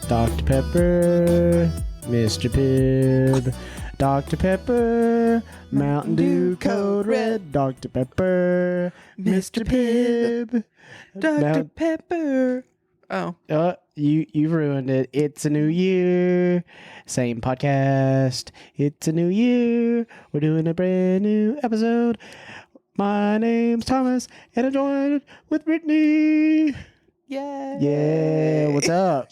Dr. Pepper, Mr. Pibb, Dr. Pepper, Mountain Dew Code Red, Dr. Pepper, Mr. Pibb, Dr. Pepper. Oh. You ruined it. It's a new year. Same podcast. It's a new year. We're doing a brand new episode. My name's Thomas, and I'm joined with Brittany. Yay. Yeah, what's up?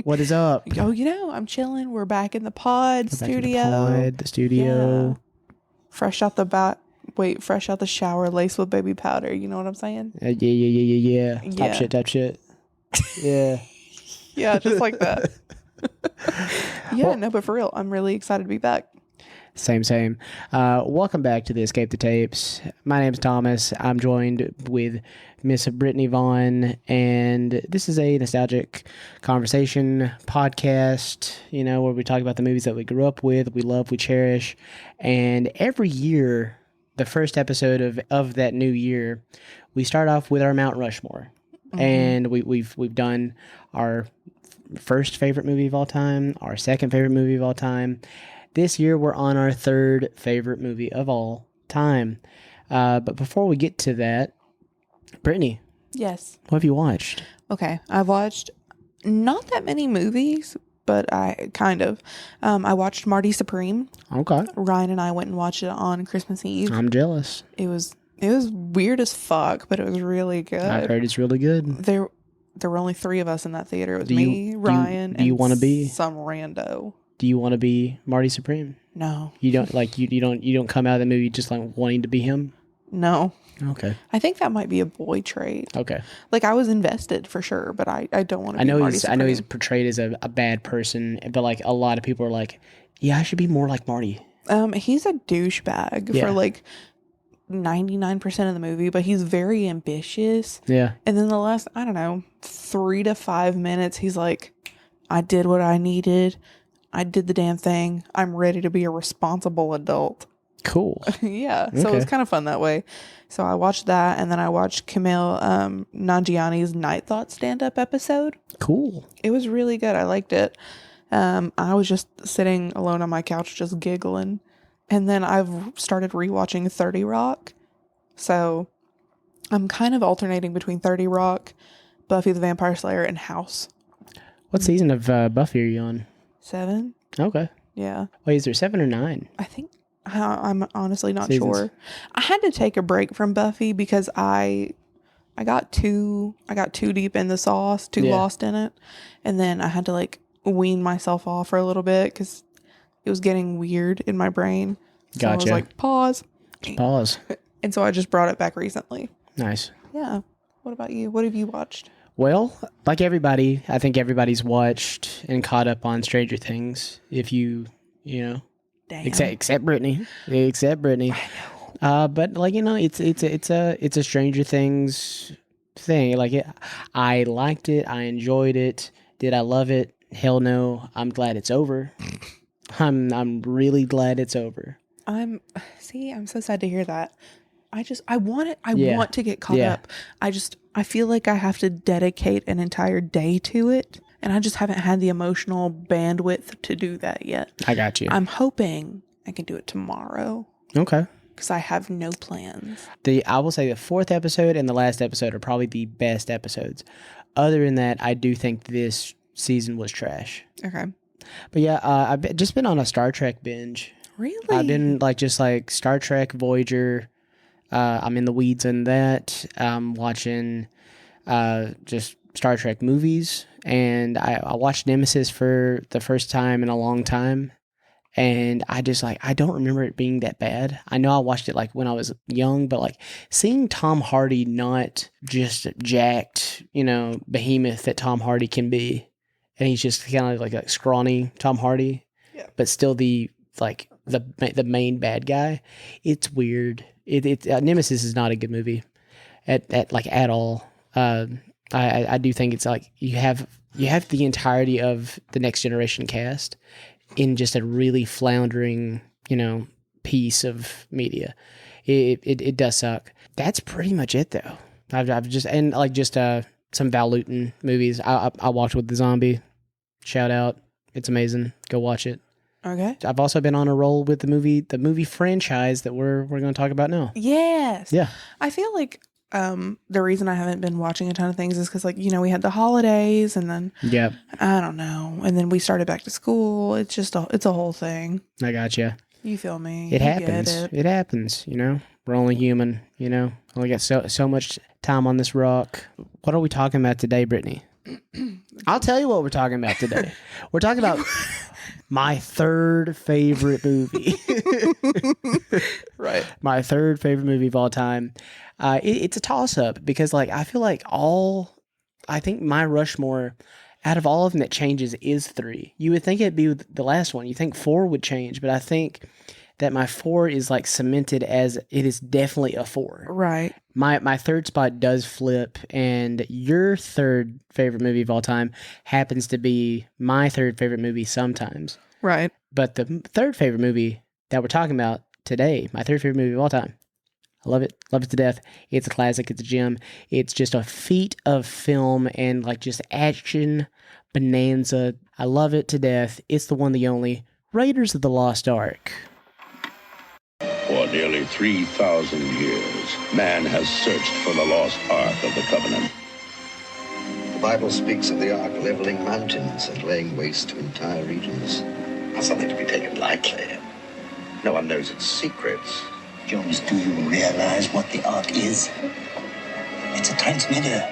What is up? Oh, I'm chilling. We're back in the pod studio. The studio. Yeah. Fresh out the shower, laced with baby powder. You know what I'm saying? Yeah. Type shit. Yeah. Yeah, just like that. But for real, I'm really excited to be back. Same. Welcome back to the Escape the Tapes. My name's Thomas. I'm joined with Miss Brittany Vaughn, and this is a nostalgic conversation podcast, where we talk about the movies that we grew up with, we love, we cherish, and every year, the first episode of that new year, we start off with our Mount Rushmore, and we've done our first favorite movie of all time, our second favorite movie of all time. This year, we're on our third favorite movie of all time. But before we get to that, Brittany. Yes. What have you watched? Okay. I've watched not that many movies, but I watched Marty Supreme. Okay. Ryan and I went and watched it on Christmas Eve. I'm jealous. It was weird as fuck, but it was really good. I heard it's really good. There were only 3 of us in that theater. It was Ryan, do you want to be some rando? Do you want to be Marty Supreme? No. You don't you don't come out of the movie just like wanting to be him? No. Okay. I think that might be a boy trait. Okay. Like I was invested for sure, but I don't want to be Marty Supreme. I know he's portrayed as a bad person, but like a lot of people are like, yeah, I should be more like Marty. He's a douchebag for like 99% of the movie, but he's very ambitious. Yeah. And then the last, 3 to 5 minutes, he's like, I did what I needed. I did the damn thing. I'm ready to be a responsible adult. Cool. Yeah. So it was kind of fun that way. So I watched that, and then I watched Camille Nanjiani's Night Thought stand-up episode. Cool. It was really good. I liked it. I was just sitting alone on my couch just giggling. And then I've started rewatching 30 Rock. So I'm kind of alternating between 30 Rock, Buffy the Vampire Slayer, and House. What season of Buffy are you on? 7. Okay. Yeah. Wait, is there 7 or 9? I think I'm honestly not Seasons. sure. I had to take a break from Buffy because I got too deep in the sauce, too lost in it, and then I had to like wean myself off for a little bit because it was getting weird in my brain. So Gotcha. I was like, pause. And so I just brought it back recently. Nice. Yeah. What about you? What have you watched? Well, like everybody, I think everybody's watched and caught up on Stranger Things. If you know, Damn. except Brittany, I know. But like it's a Stranger Things thing. Like I liked it. I enjoyed it. Did I love it? Hell no. I'm glad it's over. I'm really glad it's over. I'm so sad to hear that. I want it. I want to get caught up. I feel like I have to dedicate an entire day to it, and I just haven't had the emotional bandwidth to do that yet. I got you. I'm hoping I can do it tomorrow. Okay. Because I have no plans. I will say the 4th episode and the last episode are probably the best episodes. Other than that, I do think this season was trash. Okay. But yeah, I've just been on a Star Trek binge. Really? I've been just Star Trek, Voyager. I'm in the weeds in that. I'm watching just Star Trek movies. And I watched Nemesis for the first time in a long time. And I just I don't remember it being that bad. I know I watched it when I was young, but seeing Tom Hardy not just jacked, behemoth that Tom Hardy can be. And he's just kind of like a scrawny Tom Hardy, but still the main bad guy. It's weird. Nemesis is not a good movie at all. I do think it's you have the entirety of the Next Generation cast in just a really floundering, piece of media. It does suck. That's pretty much it though. I've just some Val Lewton movies. I walked with the zombie. Shout out. It's amazing. Go watch it. Okay. I've also been on a roll with the movie franchise that we're going to talk about now. Yes. Yeah. I feel like the reason I haven't been watching a ton of things is because, like, we had the holidays, and then I don't know, and then we started back to school. It's just it's a whole thing. I gotcha. You feel me? It happens. It happens. We're only human. Only got so much time on this rock. What are we talking about today, Brittany? I'll tell you what we're talking about today. We're talking about my third favorite movie. Right. My third favorite movie of all time. It's a toss-up because, like, I feel like I think my Rushmore, out of all of them that changes, is 3. You would think it'd be the last one. You think 4 would change, but I think that my 4 is, like, cemented as it is definitely a 4. Right. My third spot does flip, and your third favorite movie of all time happens to be my third favorite movie sometimes. Right. But the third favorite movie that we're talking about today, my third favorite movie of all time, I love it. Love it to death. It's a classic. It's a gem. It's just a feat of film and, like, just action bonanza. I love it to death. It's the one, the only Raiders of the Lost Ark. For nearly 3,000 years, man has searched for the lost Ark of the Covenant. The Bible speaks of the Ark leveling mountains and laying waste to entire regions. Not something to be taken lightly. No one knows its secrets. Jones, do you realize what the Ark is? It's a transmitter.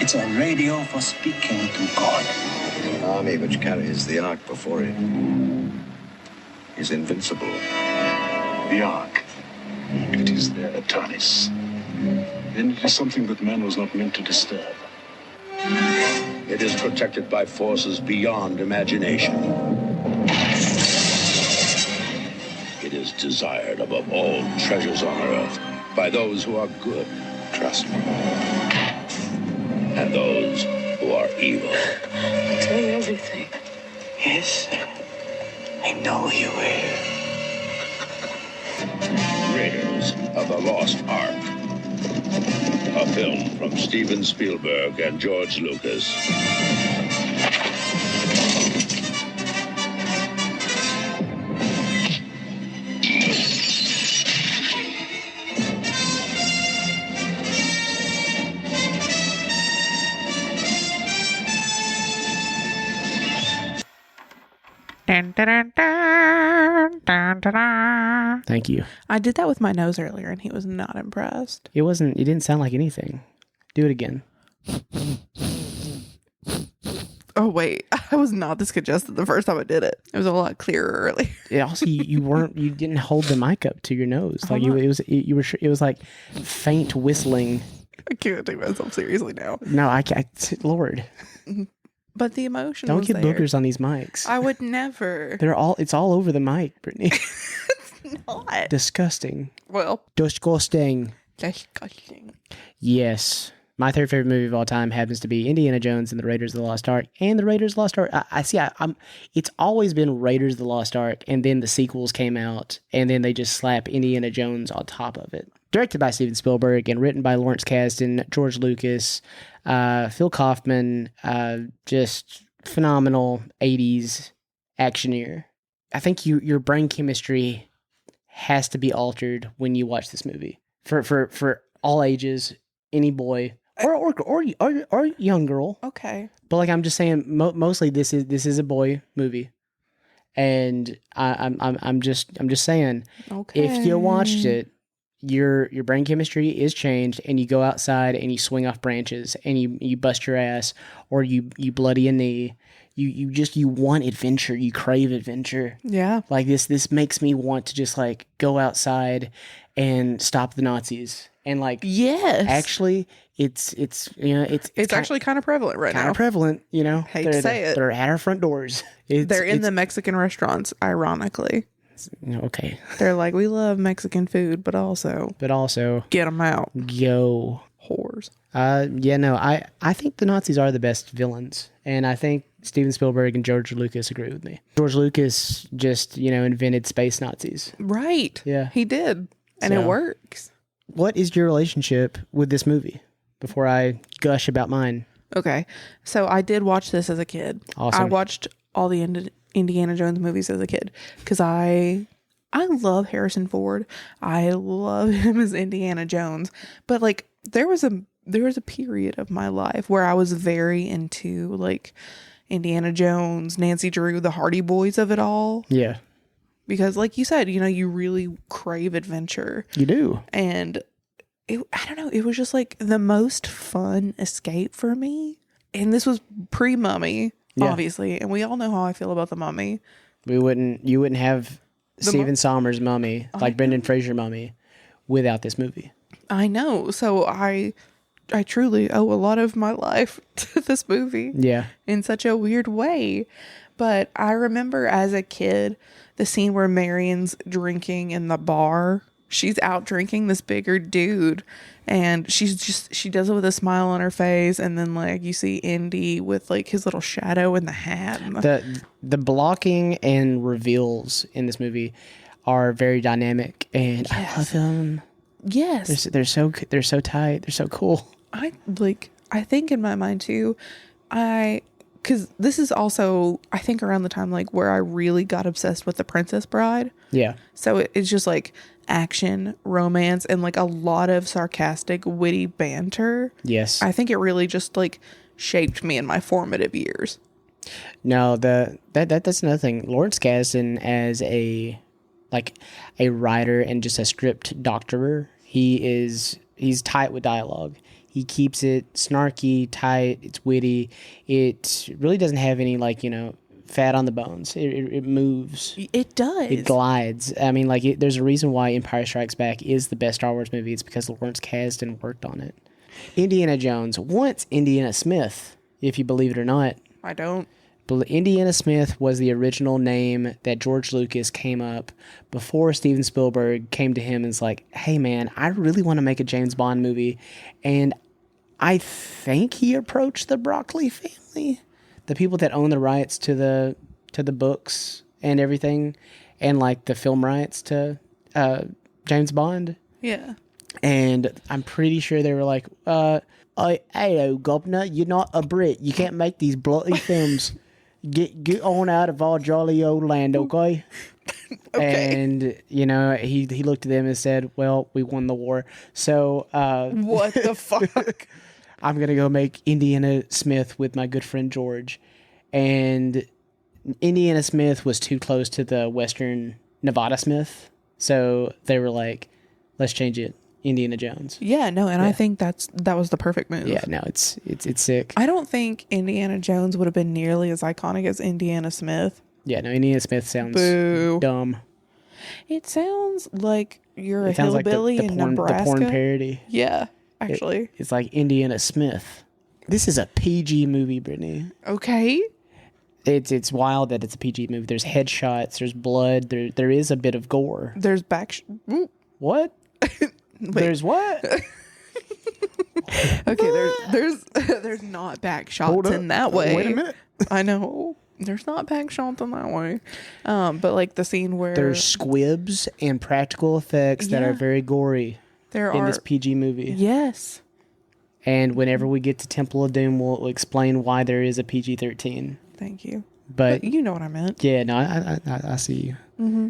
It's a radio for speaking to God. An army which carries the Ark before it is invincible. The Ark. It is their Atanis. And it is something that man was not meant to disturb. It is protected by forces beyond imagination. It is desired above all treasures on earth by those who are good, trust me, and those who are evil. I'll tell you everything. Yes, I know you will. Raiders of the Lost Ark. A film from Steven Spielberg and George Lucas. Thank you. I did that with my nose earlier, and he was not impressed. It didn't sound like anything. Do it again. Oh, wait. I was not this congested the first time I did it. It was a lot clearer earlier. Yeah, also, you didn't hold the mic up to your nose. Like it was like faint whistling. I can't take myself seriously now. No, I can't. Lord. But the emotion Don't was get there. boogers on these mics. I would never. It's all over the mic, Brittany. It's not. Disgusting. Well, Disgusting. disgusting. Yes. My third favorite movie of all time happens to be Indiana Jones and the Raiders of the Lost Ark. And the Raiders of the Lost Ark, it's always been Raiders of the Lost Ark, and then the sequels came out, and then they just slap Indiana Jones on top of it. Directed by Steven Spielberg and written by Lawrence Kasdan, George Lucas, Phil Kaufman, just phenomenal 80s actioneer. I think your brain chemistry has to be altered when you watch this movie. For all ages, any boy or young girl. Okay. But like I'm just saying, mostly this is a boy movie, and I'm just saying, Okay. if you watched it, your brain chemistry is changed, and you go outside and you swing off branches and you bust your ass or you bloody a knee. You want adventure. You crave adventure. Yeah. Like this makes me want to just like go outside and stop the Nazis. And like, Yes. actually, it's actually kind of prevalent right kind now. of prevalent. Hate to say it. They're at our front doors. They're in the Mexican restaurants, ironically. Okay, They're like, we love Mexican food, but also get them out. Go. Whores. I think the Nazis are the best villains, and I think Steven Spielberg and George Lucas agree with me. George Lucas just invented space Nazis. Right. Yeah. He did. And So- it works. What is your relationship with this movie? Before I gush about mine. Okay. So I did watch this as a kid. Awesome. I watched all the Indiana Jones movies as a kid because I love Harrison Ford. I love him as Indiana Jones. But like there was a period of my life where I was very into like Indiana Jones, Nancy Drew, the Hardy Boys of it all. Yeah. Because like you said, you know, you really crave adventure. You do. And I don't know, it was just like the most fun escape for me. And this was pre-Mummy, obviously. And we all know how I feel about the Mummy. You wouldn't have Stephen Sommers' Mummy, like Brendan Fraser Mummy, without this movie. I know. So I truly owe a lot of my life to this movie. Yeah. In such a weird way. But I remember as a kid, the scene where Marion's drinking in the bar. She's out drinking this bigger dude. And she does it with a smile on her face. And then like you see Indy with like his little shadow in the hat. The blocking and reveals in this movie are very dynamic. And I love them. Yes. They're so tight. They're so cool. I think in my mind too, because this is also, I think around the time like where I really got obsessed with The Princess Bride. Yeah. So it's just like action, romance, and like a lot of sarcastic, witty banter. Yes. I think it really just like shaped me in my formative years. No, that's another thing. Lawrence Kasdan as a writer and just a script doctorer, he's tight with dialogue. He keeps it snarky, tight, it's witty. It really doesn't have any fat on the bones. It moves. It does. It glides. I mean, there's a reason why Empire Strikes Back is the best Star Wars movie. It's because Lawrence Kasdan worked on it. Indiana Jones, once Indiana Smith, if you believe it or not. I don't. But Indiana Smith was the original name that George Lucas came up before Steven Spielberg came to him and was like, hey man, I really want to make a James Bond movie. And I think he approached the Broccoli family, the people that own the rights to the books and everything, and like the film rights to James Bond. Yeah. And I'm pretty sure they were like, hey, Governor, you're not a Brit. You can't make these bloody films. Get on out of our jolly old land, okay? Okay. And, he looked at them and said, well, we won the war. So, what the fuck? I'm going to go make Indiana Smith with my good friend George. And Indiana Smith was too close to the Western Nevada Smith. So they were like, let's change it. Indiana Jones. Yeah, no, and I think that was the perfect move. Yeah, no, it's sick. I don't think Indiana Jones would have been nearly as iconic as Indiana Smith. Yeah, no, Indiana Smith sounds dumb. It sounds like you're a hillbilly in Nebraska. The porn parody. Yeah, actually. It's like Indiana Smith. This is a PG movie, Brittany. Okay. It's wild that it's a PG movie. There's headshots, there's blood, there is a bit of gore. There's What? There's what? Okay, there's not back shots in that way. Wait a minute. I know. There's not back shots in that way. But like the scene where there's squibs and practical effects that are very gory in this PG movie. Yes. And whenever we get to Temple of Doom, we'll explain why there is a PG-13. Thank you. But you know what I meant. Yeah, no, I see you. Mm-hmm.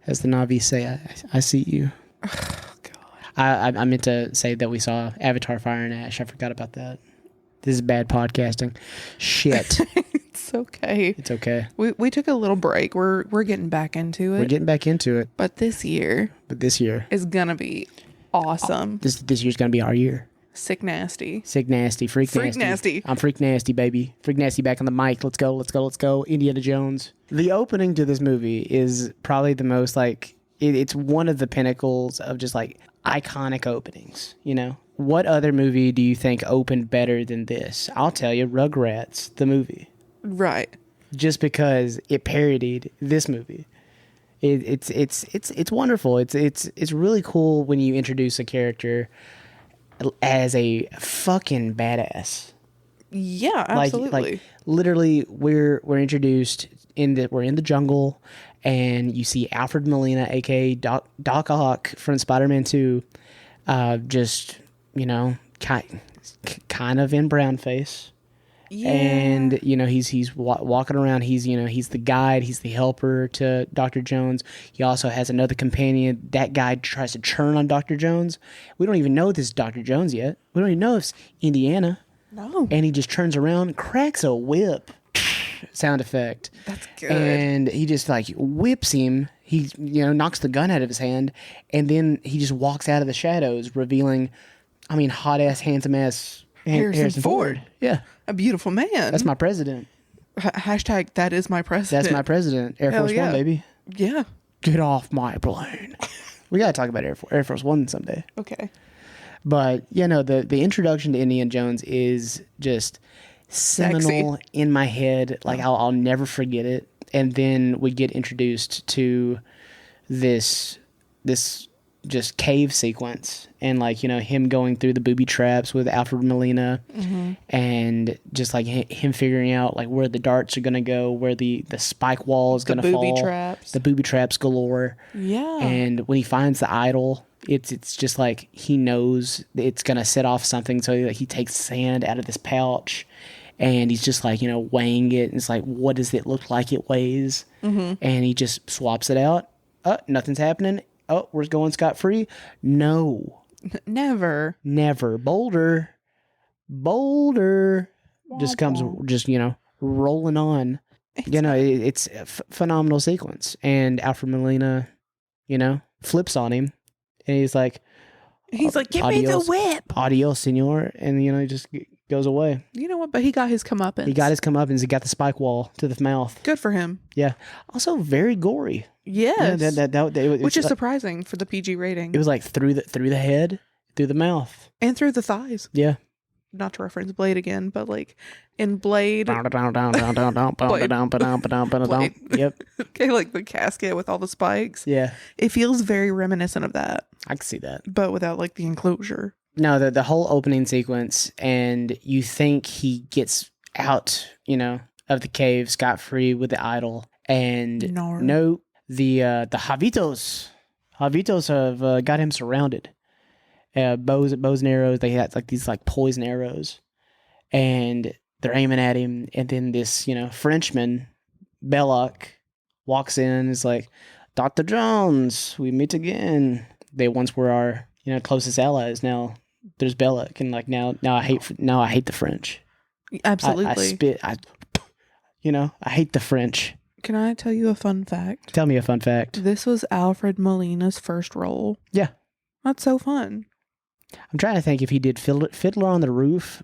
As the Na'vi say, I see you. I meant to say that we saw Avatar Fire and Ash. I forgot about that. This is bad podcasting. Shit. It's okay. It's okay. We took a little break. We're getting back into it. We're getting back into it. But this year is gonna be awesome. This year's gonna be our year. Sick nasty. Sick nasty. Freak nasty. I'm freak nasty, baby. Freak nasty back on the mic. Let's go. Indiana Jones. The opening to this movie is probably the most it's one of the pinnacles of just iconic openings, What other movie do you think opened better than this? I'll tell you, Rugrats, the movie. Right. Just because it parodied this movie. It's wonderful. It's really cool when you introduce a character as a fucking badass. Yeah, absolutely. Literally we're introduced we're in the jungle, and you see Alfred Molina, aka Doc Ock from Spider-Man 2, kind of in brown face. Yeah. And, you know, he's walking around. He's, you know, he's the guide. He's the helper to Dr. Jones. He also has another companion. That guy tries to turn on Dr. Jones. We don't even know this is Dr. Jones yet. We don't even know if it's Indiana. No. And he just turns around, cracks a whip sound effect. That's good. And he just like whips him. He, you know, knocks the gun out of his hand. And then he just walks out of the shadows, revealing, I mean, hot ass, handsome ass Harrison Ford. Yeah. A beautiful man. That's my president. Hashtag that is my president. That's my president. Air Hell Force yeah. One, baby. Yeah. Get off my plane. We got to talk about Air Force One someday. Okay. But, you know, the introduction to Indiana Jones is just seminal in my head. Like, I'll never forget it. And then we get introduced to this just cave sequence, and like, you know, him going through the booby traps with Alfred Molina, and just like him figuring out like where the darts are gonna go, where the spike wall is gonna fall, the booby traps galore. Yeah. And when he finds the idol, it's just like he knows it's gonna set off something, so he takes sand out of this pouch, and he's just like, you know, weighing it, and it's like, what does it look like it weighs? And he just swaps it out. Nothing's happening. Oh, we're going scot-free? No. Never. Boulder just comes, just, you know, rolling on. You know, it's a phenomenal sequence. And Alfred Molina, you know, flips on him. And he's like, give me the whip. Adios, senor. And, you know, he just goes away. You know what? But he got his comeuppance. He got his comeuppance. He got the spike wall to the mouth. Good for him. Yeah. Also very gory. Yes. Yeah, which is surprising for the PG rating. It was like through the head, through the mouth. And through the thighs. Yeah. Not to reference Blade again, but like in Blade. Yep. Okay, like the casket with all the spikes. Yeah. It feels very reminiscent of that. I can see that. But without like the enclosure. No, the whole opening sequence, and you think he gets out, you know, of the cave scot-free with the idol, and no, the Javitos have got him surrounded. Bows and arrows. They had like these like poison arrows, and they're aiming at him. And then this, you know, Frenchman, Belloc, walks in and is like, "Dr. Jones, we meet again." They once were our, you know, closest allies. Now there's Belloc, and like now I hate the French. Absolutely. I hate the French. Can I tell you a fun fact? Tell me a fun fact. This was Alfred Molina's first role. Yeah. That's so fun. I'm trying to think if he did Fiddler on the Roof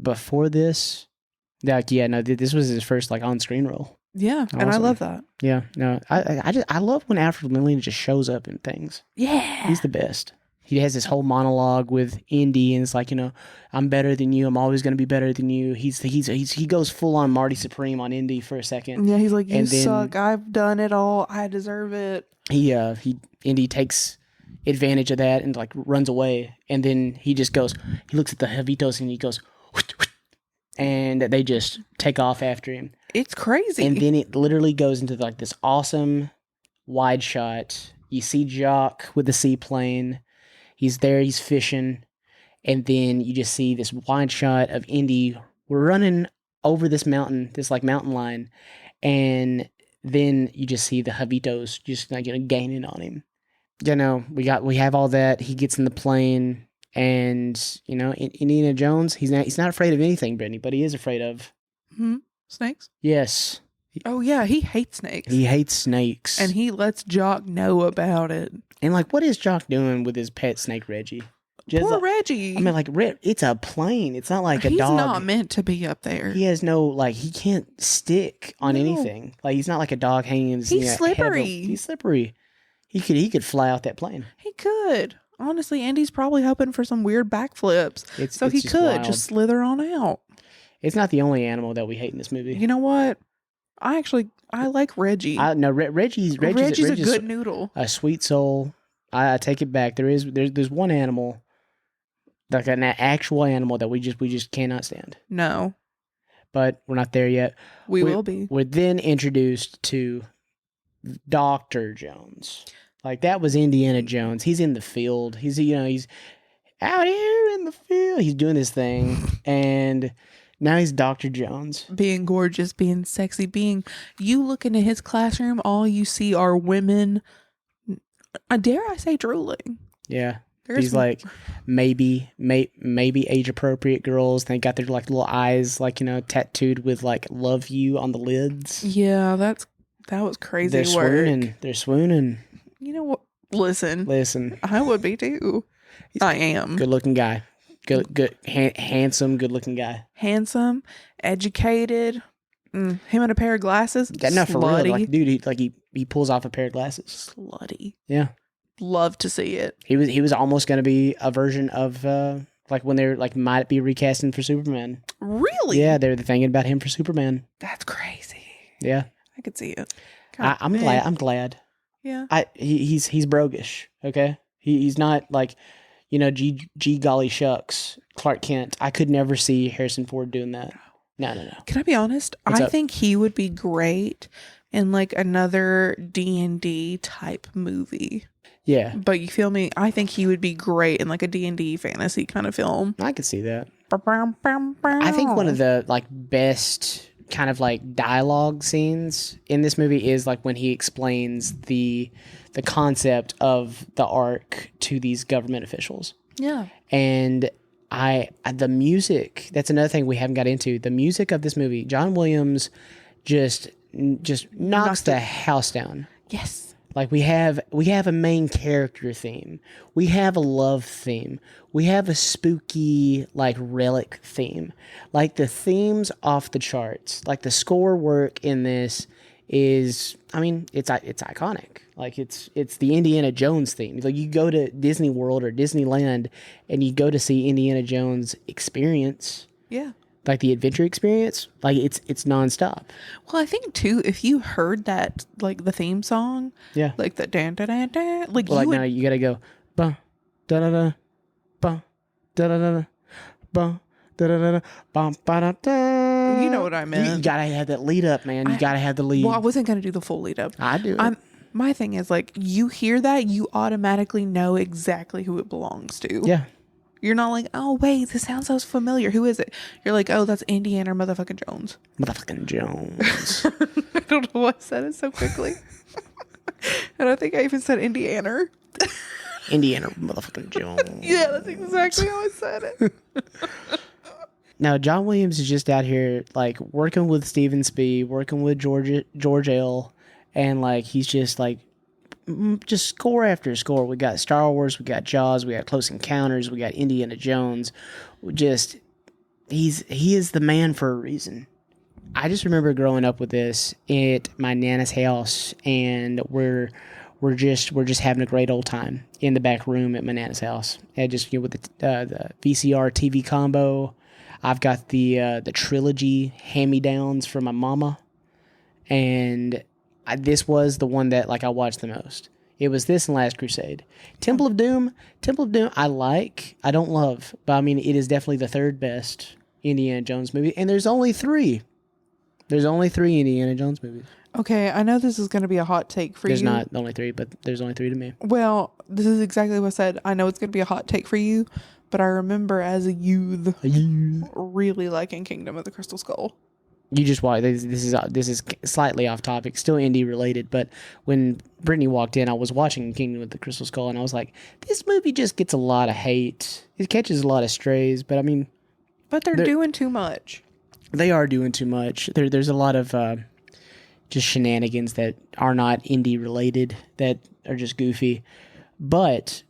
before this. Like, yeah, no, this was his first like on-screen role. Yeah, Awesome. and I love that. Yeah, no, I love when Alfred Molina just shows up in things. Yeah. He's the best. He has this whole monologue with Indy, and it's like, you know, I'm better than you. I'm always going to be better than you. He goes full on Marty Supreme on Indy for a second. Yeah, he's like, you and then suck. I've done it all. I deserve it. Indy takes advantage of that and like runs away, and then he just goes. He looks at the Javitos and he goes, and they just take off after him. It's crazy. And then it literally goes into like this awesome wide shot. You see Jock with the seaplane. He's there, he's fishing, and then you just see this wide shot of Indy. We're running over this mountain, this like mountain line, and then you just see the Javitos just like, you know, gaining on him. You know, we have all that. He gets in the plane, and you know, Indiana Jones. He's not afraid of anything, Brittany, but he is afraid of snakes. Yes. Oh yeah, he hates snakes. He hates snakes, and he lets Jock know about it. And like, what is Jock doing with his pet snake, Reggie? Poor like, Reggie. I mean, like, it's a plane. It's not like a He's dog. He's not meant to be up there. He has no, like, he can't stick on anything. Like, he's not like a dog hanging in his He's slippery. He's slippery. He could fly out that plane. He could. Honestly, Andy's probably hoping for some weird backflips. So he could just slither on out. It's not the only animal that we hate in this movie. You know what? I like Reggie. Reggie's a good noodle. A sweet soul. I take it back. There's one animal, like an actual animal that we just cannot stand. No. But we're not there yet. We will be. We're then introduced to Dr. Jones. Like, that was Indiana Jones. He's in the field. He's out here in the field. He's doing this thing, and now he's Dr. Jones. Being gorgeous, being sexy, you look into his classroom, all you see are women, dare I say drooling. Yeah. There's These like maybe age appropriate girls. They got their like little eyes like, you know, tattooed with like "love you" on the lids. Yeah, that was crazy. They're work. swooning. They're swooning. You know what? Listen. I would be too. I am. Good looking guy. Handsome, good looking guy. Handsome, educated. Him and a pair of glasses. No, for real. Slutty. Like, dude, he pulls off a pair of glasses. Slutty. Yeah. Love to see it. He was almost going to be a version of like when they're like might be recasting for Superman. Really? Yeah, they're thinking about him for Superman. That's crazy. Yeah, I could see it. I'm glad. Yeah. He's brogish. Okay, he's not like, you know, G golly shucks Clark Kent. I could never see Harrison Ford doing that. No. Can I be honest? What's I up? think he would be great in like another D&D type movie. Yeah, But you feel me? I think he would be great in like a D&D fantasy kind of film. I could see that. I think one of the like best kind of like dialogue scenes in this movie is like when he explains the concept of the Ark to these government officials. Yeah. And the music, that's another thing we haven't got into. The music of this movie, John Williams just knocks the house down. Yes. Like we have a main character theme. We have a love theme. We have a spooky like relic theme. Like the themes off the charts. Like the score work in this is, I mean, it's iconic. Like it's the Indiana Jones theme. Like you go to Disney World or Disneyland and you go to see Indiana Jones experience. Yeah. Like the adventure experience, like it's nonstop. Well, I think too, if you heard that, like the theme song, Yeah. like the dan da da da, like Well, you like would, now you gotta go ba da da da ba da da da ba da da da ba ba da da. You know what I meant. You gotta have that lead up, man. You gotta have the lead. Well, I wasn't gonna do the full lead up. I do it. My thing is like you hear that, you automatically know exactly who it belongs to. Yeah. You're not like, oh wait, this sounds so familiar. Who is it? You're like, oh, that's Indiana motherfucking Jones. Motherfucking Jones. I don't know why I said it so quickly. And I think I even said Indiana. Indiana motherfucking Jones. Yeah, that's exactly how I said it. Now, John Williams is just out here, like, working with Steven Spielberg, working with George L., and, like, he's just, like, just score after score. We got Star Wars, we got Jaws, we got Close Encounters, we got Indiana Jones. He is the man for a reason. I just remember growing up with this at my Nana's house, and we're just having a great old time in the back room at my Nana's house. And just, you know, with the VCR TV combo. I've got the trilogy hand-me-downs from my mama, and this was the one that like I watched the most. It was this and Last Crusade. Temple of Doom, I don't love, but I mean it is definitely the third best Indiana Jones movie, and there's only 3. There's only 3 Indiana Jones movies. Okay, I know this is going to be a hot take for There's you. not only 3, but there's only 3 to me. Well, this is exactly what I said. I know it's going to be a hot take for you, but I remember as a youth really liking Kingdom of the Crystal Skull. You just watch. This is slightly off topic, still Indy related. But when Brittany walked in, I was watching Kingdom of the Crystal Skull, and I was like, "This movie just gets a lot of hate. It catches a lot of strays." But I mean, But they're doing too much. they are doing too much. There's a lot of just shenanigans that are not Indy related that are just goofy. But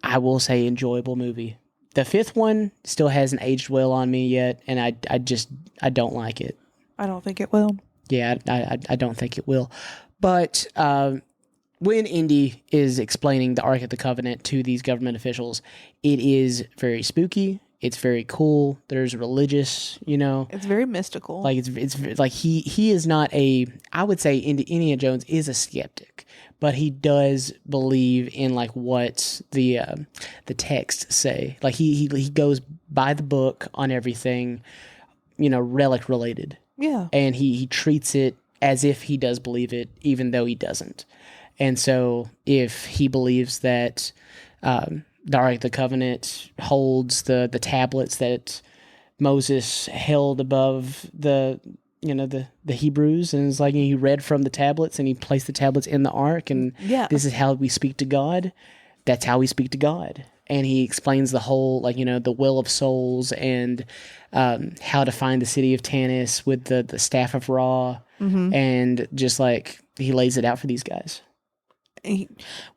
I will say, enjoyable movie. The 5th one still hasn't aged well on me yet, and I don't like it. I don't think it will. Yeah, I don't think it will. But when Indy is explaining the Ark of the Covenant to these government officials, it is very spooky. It's very cool. There's religious, you know. It's very mystical. Like it's like he is not a. I would say Indiana Jones is a skeptic, but he does believe in like what the texts say. Like he goes by the book on everything, you know, relic related. Yeah. And he treats it as if he does believe it, even though he doesn't. And so if he believes that the Ark of the Covenant holds the tablets that Moses held above the Hebrews, and it's like he read from the tablets and he placed the tablets in the ark, and this is how we speak to God. That's how we speak to God. And he explains the whole, the well of souls and how to find the city of Tanis with the staff of Ra, and just he lays it out for these guys. And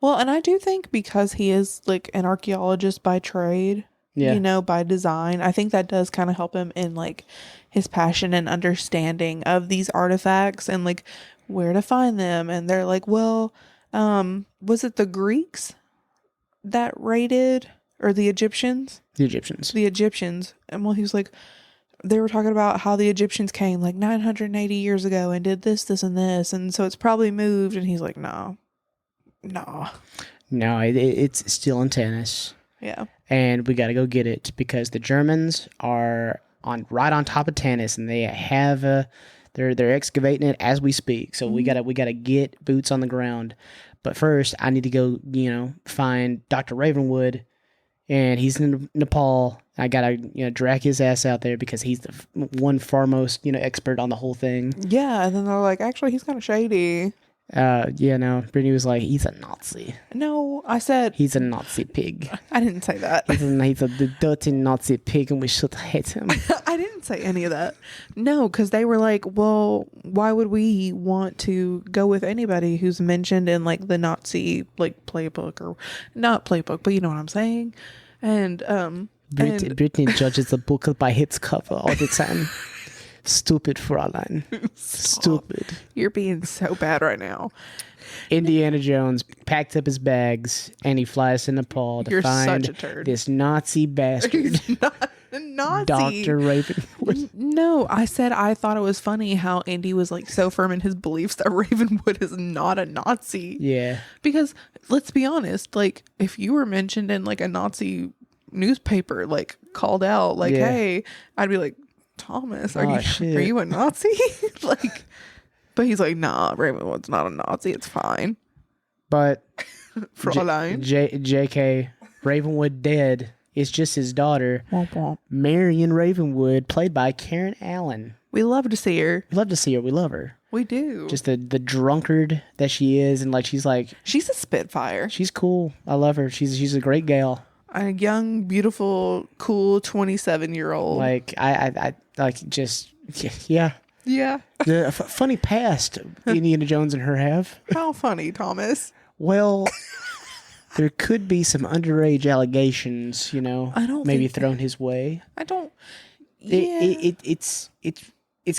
I do think because he is an archaeologist by trade, by design, I think that does kind of help him in his passion and understanding of these artifacts and where to find them. And they're was it the Greeks that raided, or the Egyptians? The Egyptians. And he was they were talking about how the Egyptians came 980 years ago and did this, this, and this. And so it's probably moved. And he's no. No, it's still in Tanis. Yeah. And we got to go get it because the Germans are right on top of Tanis, and they have they're excavating it as we speak. So we gotta get boots on the ground. But first, I need to go find Dr. Ravenwood, and he's in Nepal. I gotta drag his ass out there because he's the one foremost expert on the whole thing. Yeah, and then they're actually he's kind of shady. Brittany was he's a Nazi. No, I said he's a Nazi pig. I didn't say that. He's a dirty Nazi pig, and we should hate him. I didn't say any of that. No, because they were well, why would we want to go with anybody who's mentioned in the Nazi playbook, or not playbook, but you know what I'm saying? And Brittany judges a book by its cover all the time. Stupid Fräulein. Stupid. You're being so bad right now. Indiana Jones packed up his bags and he flies to Nepal to find this Nazi bastard. He's not a Nazi. Dr. Ravenwood. No, I said I thought it was funny how Indy was so firm in his beliefs that Ravenwood is not a Nazi. Yeah. Because let's be honest, if you were mentioned in a Nazi newspaper, called out, hey, I'd be Thomas, are you a Nazi? But he's nah, Ravenwood's not a Nazi. It's fine. But Fräulein. JK, Ravenwood dead. It's just his daughter, Marion Ravenwood, played by Karen Allen. We love to see her. We love her. We do. Just the drunkard that she is, and she's she's a spitfire. She's cool. I love her. She's a great gal. A young, beautiful, cool 27-year-old. Yeah. Yeah. The funny past Indiana Jones and her have. How funny, Thomas? Well, there could be some underage allegations, I don't maybe thrown his way. I don't. Yeah. It's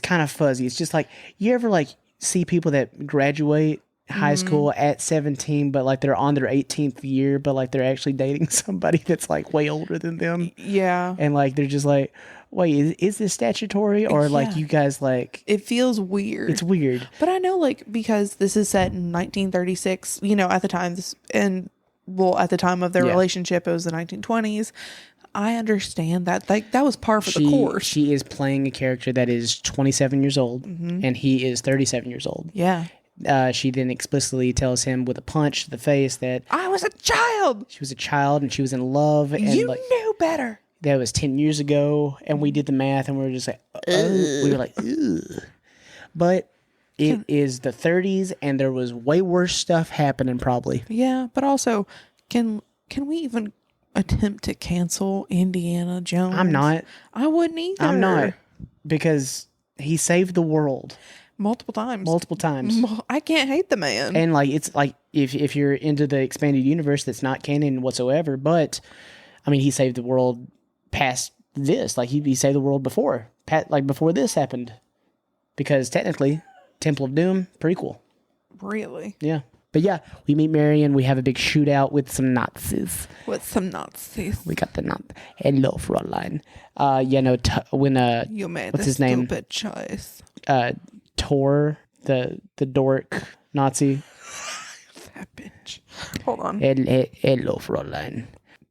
kind of fuzzy. It's just you ever see people that graduate high school at 17, but they're on their 18th year, but they're actually dating somebody that's way older than them. Yeah. And they're just wait, is this statutory, or you guys it feels weird. It's weird. But I know because this is set in 1936, at the time at the time of their relationship, it was the 1920s. I understand that that was par for the course. She is playing a character that is 27 years old, and he is 37 years old. Yeah. She then explicitly tells him with a punch to the face that I was a child. She was a child and she was in love. And you knew better. That was 10 years ago, and we did the math, and we were just we were ugh. But it is the 30s, and there was way worse stuff happening probably. Yeah, but also, can we even attempt to cancel Indiana Jones? I'm not. I wouldn't either. I'm not, because he saved the world. Multiple times. I can't hate the man. And it's if you're into the expanded universe, that's not canon whatsoever. But I mean, he saved the world past this. He saved the world before this happened, because technically, Temple of Doom prequel. Really? Yeah. But yeah, we meet Marion. We have a big shootout with some Nazis. We got the Hello, Fräulein. When you made what's the his name? Stupid choice. Tor, the dork Nazi. That bitch. Hold on. Hello, Fräulein.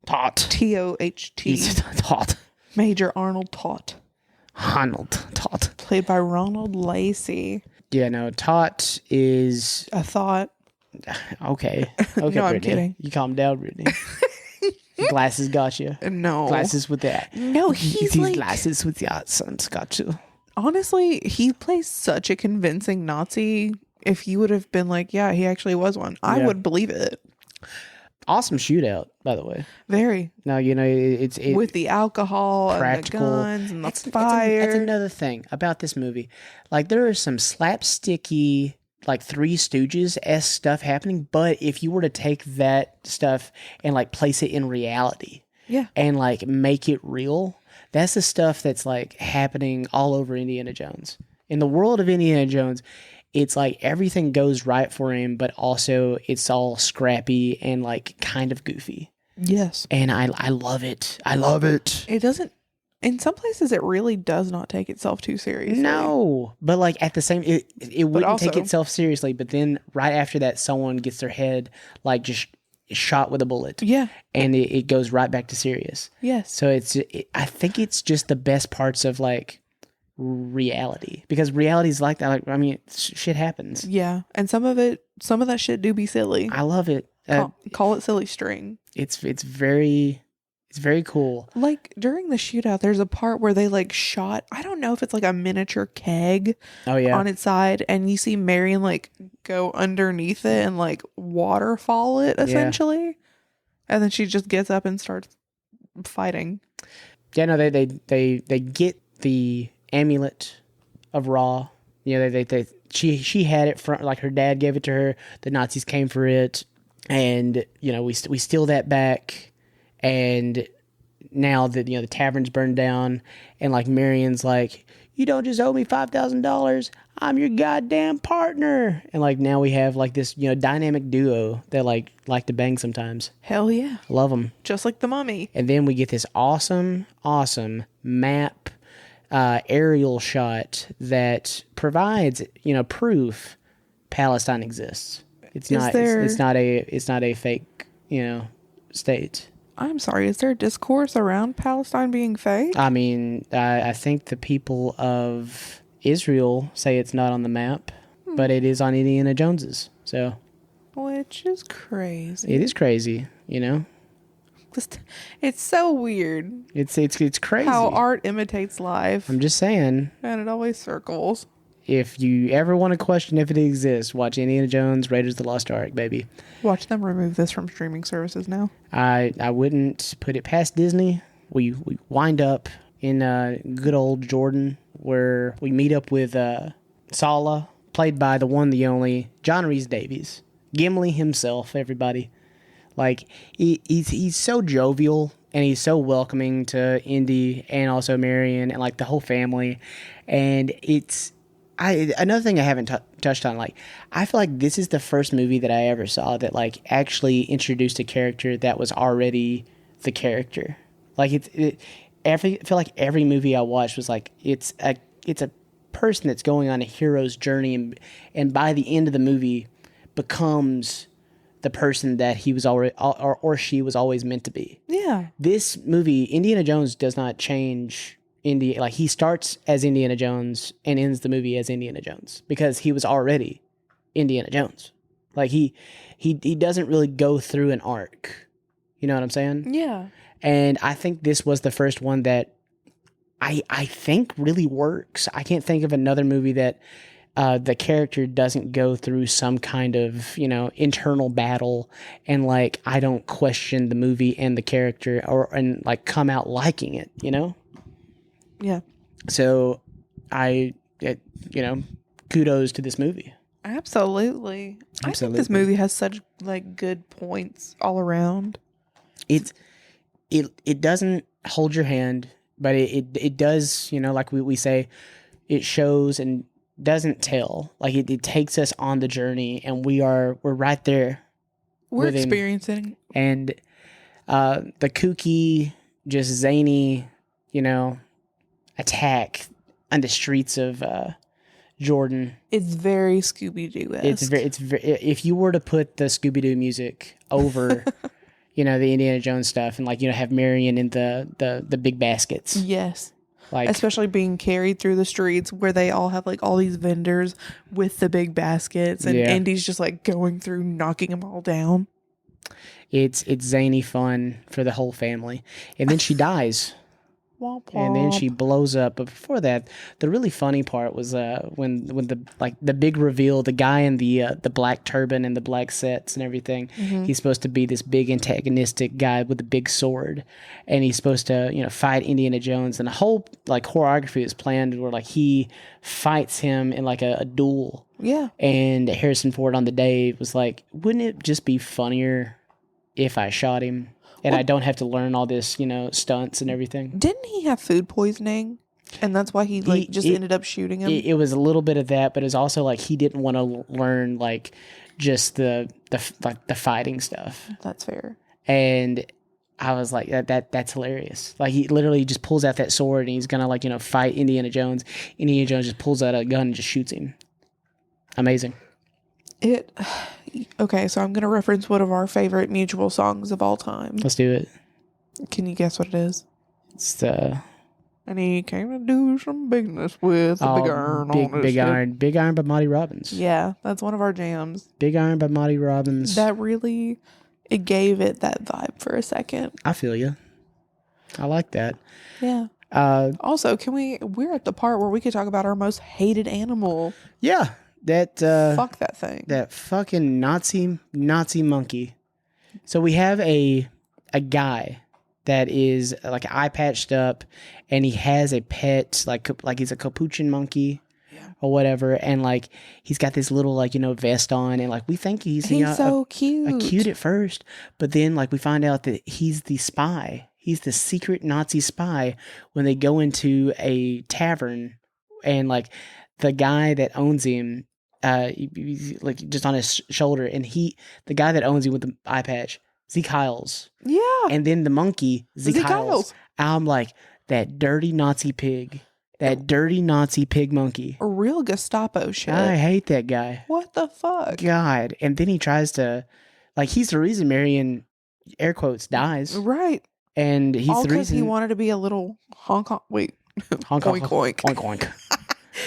Tot. T-O-H-T. Tot. Major Arnold Tot. Played by Ronald Lacey. Yeah, no, Tot is a thought. Okay. No, Brittany. I'm kidding. You calm down, Brittany. Glasses got you. No. Glasses with the No, he's these like, glasses with the accents got you. honestly, he plays such a convincing Nazi. If you would have been like, yeah, he actually was one, I Yeah. would believe it. Awesome shootout, by the way. Very. Now, it's With the alcohol practical. and the guns and the That's fire. That's another thing about this movie. Like, there is some slapsticky, like, Three Stooges-esque stuff happening, but if you were to take that stuff and, like, place it in reality Yeah. and, like, make it real, that's the stuff that's, like, happening all over Indiana Jones. In the world of Indiana Jones, it's like everything goes right for him, but also it's all scrappy and, like, kind of goofy. Yes. And I love it. I love it. It doesn't, in some places, it really does not take itself too seriously. No, but like at the same, it wouldn't take also- itself seriously. But then right after that, someone gets their head like just shot with a bullet. Yeah. And it goes right back to serious. Yes. So I think it's just the best parts of like reality, because reality is like that. Like, I mean, shit happens. Yeah. And some of that shit do be silly. I love it. Call it silly string. It's very cool. Like during the shootout, there's a part where they like shot, I don't know if it's like a miniature keg Oh yeah. on its side, and you see Marion like go underneath it and like waterfall it essentially. And then she just gets up and starts fighting. Yeah, no, they get the amulet of Ra. You know, she had it from, like, her dad gave it to her. The Nazis came for it, and you know, we steal that back. And now that, you know, the tavern's burned down, and like Marion's like, you don't just owe me $5,000. I'm your goddamn partner. And like now we have like this, you know, dynamic duo that like to bang sometimes. Hell yeah. Love them. Just like the mummy. And then we get this awesome map, aerial shot that provides, you know, proof Palestine exists. It's not a fake, you know, state. I'm sorry, is there a discourse around Palestine being fake? I mean, I think the people of Israel say it's not on the map, but it is on Indiana Jones's. So, Which is crazy. it is crazy, you know. It's so weird It's crazy. how art imitates life, I'm just saying, and it always circles. if you ever want to question if it exists, watch Indiana Jones, Raiders of the Lost Ark, baby. Watch them remove this from streaming services now. I wouldn't put it past Disney. We wind up in good old Jordan, where we meet up with Sala, played by the one, the only John Rhys Davies, Gimli himself. Everybody, like he's so jovial, and he's so welcoming to Indy and also Marion and like the whole family, and it's. Another thing I haven't touched on, like, I feel like this is the first movie that I ever saw that, like, actually introduced a character that was already the character. Like, I feel like every movie I watched was like, it's a person that's going on a hero's journey, and by the end of the movie becomes the person that he was already, or she was always meant to be. Yeah. This movie, Indiana Jones, does not change Indy. Like, he starts as Indiana Jones and ends the movie as Indiana Jones because he was already Indiana Jones. Like, he doesn't really go through an arc. You know what I'm saying? Yeah. And I think this was the first one that I think really works. I can't think of another movie that the character doesn't go through some kind of, you know, internal battle, and like I don't question the movie and the character, and like come out liking it, you know? Yeah. So kudos to this movie. Absolutely. I think this movie has such like good points all around. It doesn't hold your hand, but it does, you know, like we say, it shows and doesn't tell. Like it takes us on the journey, and we're right there. We're with him. experiencing. And the kooky, just zany, you know, attack on the streets of Jordan. It's very Scooby-Doo-esque. It's very. If you were to put the Scooby-Doo music over, you know, the Indiana Jones stuff, and like, you know, have Marion in the big baskets. Yes. Like, especially being carried through the streets where they all have like all these vendors with the big baskets, and Yeah. Indy's just like going through knocking them all down. It's zany fun for the whole family. And then she dies. Womp And then womp. she blows up. But before that, the really funny part was when the big reveal, the guy in the black turban and the black sets and everything. He's supposed to be this big antagonistic guy with a big sword, and he's supposed to fight Indiana Jones. And the whole like choreography is planned where like he fights him in like a duel. Yeah. And Harrison Ford on the day was like, "Wouldn't it just be funnier if I shot him?" And I don't have to learn all this, stunts and everything. Didn't he have food poisoning? And that's why he ended up shooting him? It was a little bit of that, but it's also like he didn't want to learn like just the fighting stuff. That's fair. And I was like, that's hilarious. Like he literally just pulls out that sword and he's gonna fight Indiana Jones. Indiana Jones just pulls out a gun and just shoots him. Amazing. Okay, so I'm going to reference one of our favorite mutual songs of all time. Let's do it. Can you guess what it is? It's the And he came to do some business with a big iron on his Big head. Iron. Big Iron by Monty Robbins. Yeah, that's one of our jams. Big Iron by Monty Robbins. That really, it gave it that vibe for a second. I feel you. I like that. Yeah. Also, we're at the part where we could talk about our most hated animal. Yeah. That Fuck that thing. That fucking Nazi monkey. So we have a guy that is like eye patched up, and he has a pet like he's a capuchin monkey, or whatever, and like he's got this little vest on, and like we think he's so cute. cute at first, but then like we find out that he's the spy. He's the secret Nazi spy when they go into a tavern, and like the guy that owns him. He's like just on his shoulder, and the guy that owns him with the eye patch, Zeke Hiles. Yeah. And then the monkey, Zeke Hiles. Hiles. I'm like, that dirty Nazi pig. That dirty Nazi pig monkey. A real Gestapo shit. I hate that guy. What the fuck? God. And then he tries to, like, he's the reason Marion, air quotes, dies. Right. And he's All the because reason. he wanted to be a little Hong Kong. Wait. Honk, honk, Oink, oink. Oink, oink.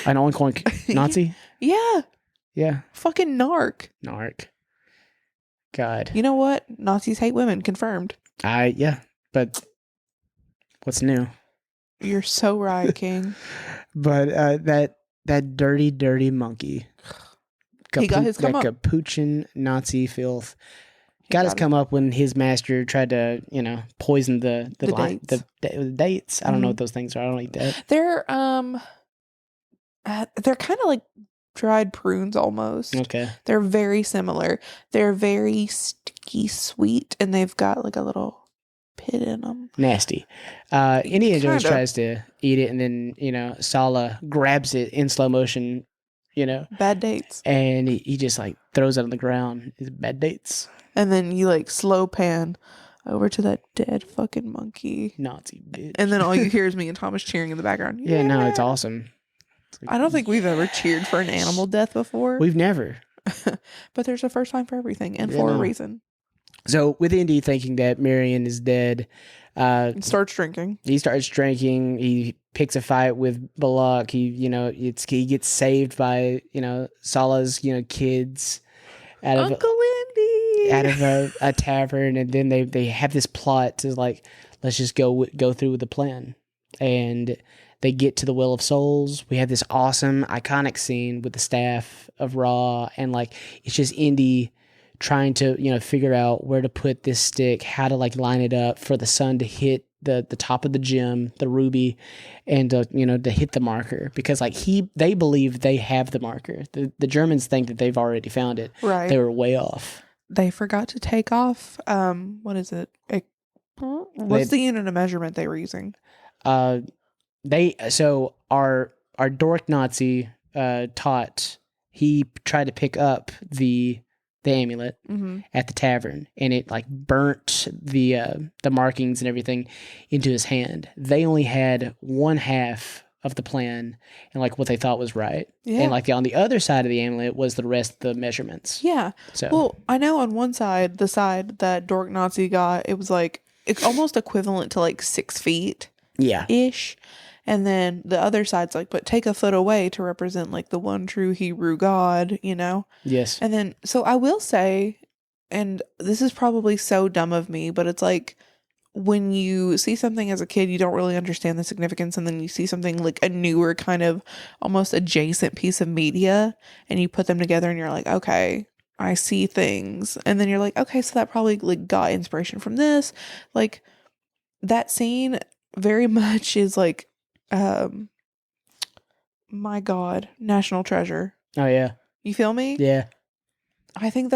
An oink, oink Nazi? Yeah. Yeah. Fucking narc. Narc. God. You know what? Nazis hate women. Confirmed. Yeah. But what's new? You're so right, King. But that dirty, dirty monkey. He got his come up. Capuchin Nazi filth. Got his come up when his master tried to, poison the dates. I don't know what those things are. I don't eat that. They're kind of like dried prunes almost. Okay. They're very similar. They're very sticky sweet, and they've got like a little pit in them. Nasty. Indiana Jones Kinda. tries to eat it, and then, Sala grabs it in slow motion, Bad dates. and he just like throws it on the ground. It's bad dates. And then you like slow pan over to that dead fucking monkey. Nazi bitch. And then all you hear is me and Thomas cheering in the background. yeah, no, it's awesome. It's like, I don't think we've ever cheered for an animal death before. we've never. But there's a first time for everything, and Yeah, for a no. reason. So with Indy thinking that Marion is dead, And starts drinking. he starts drinking. He picks a fight with Balak. He gets saved by Sala's kids out of Uncle Indy. out of a tavern, and then they have this plot to like, let's just go through with the plan, and they get to the Well of Souls. We have this awesome iconic scene with the staff of Ra, and like it's just Indy trying to figure out where to put this stick, how to like line it up for the sun to hit the top of the gem, the ruby, and to hit the marker, because like they believe they have the marker. The Germans think that they've already found it. Right. They were way off. They forgot to take off. What is it? What's the unit of measurement they were using? Our dork Nazi taught, he tried to pick up the amulet at the tavern, and it like burnt the markings and everything into his hand. They only had one half of the plan and like what they thought was right. Yeah. And like on the other side of the amulet was the rest of the measurements. Yeah. So Well, I know on one side, the side that Dork Nazi got, it was like it's almost equivalent to like 6 feet yeah. ish. And then the other side's like, but take a foot away to represent like the one true Hebrew God, Yes. And then, so I will say, and this is probably so dumb of me, but it's like when you see something as a kid, you don't really understand the significance, and then you see something like a newer kind of almost adjacent piece of media, and you put them together and you're like, okay, I see things. And then you're like, okay, so that probably like got inspiration from this. Like that scene very much is like, my God, National Treasure. Oh yeah. You feel me? Yeah. I think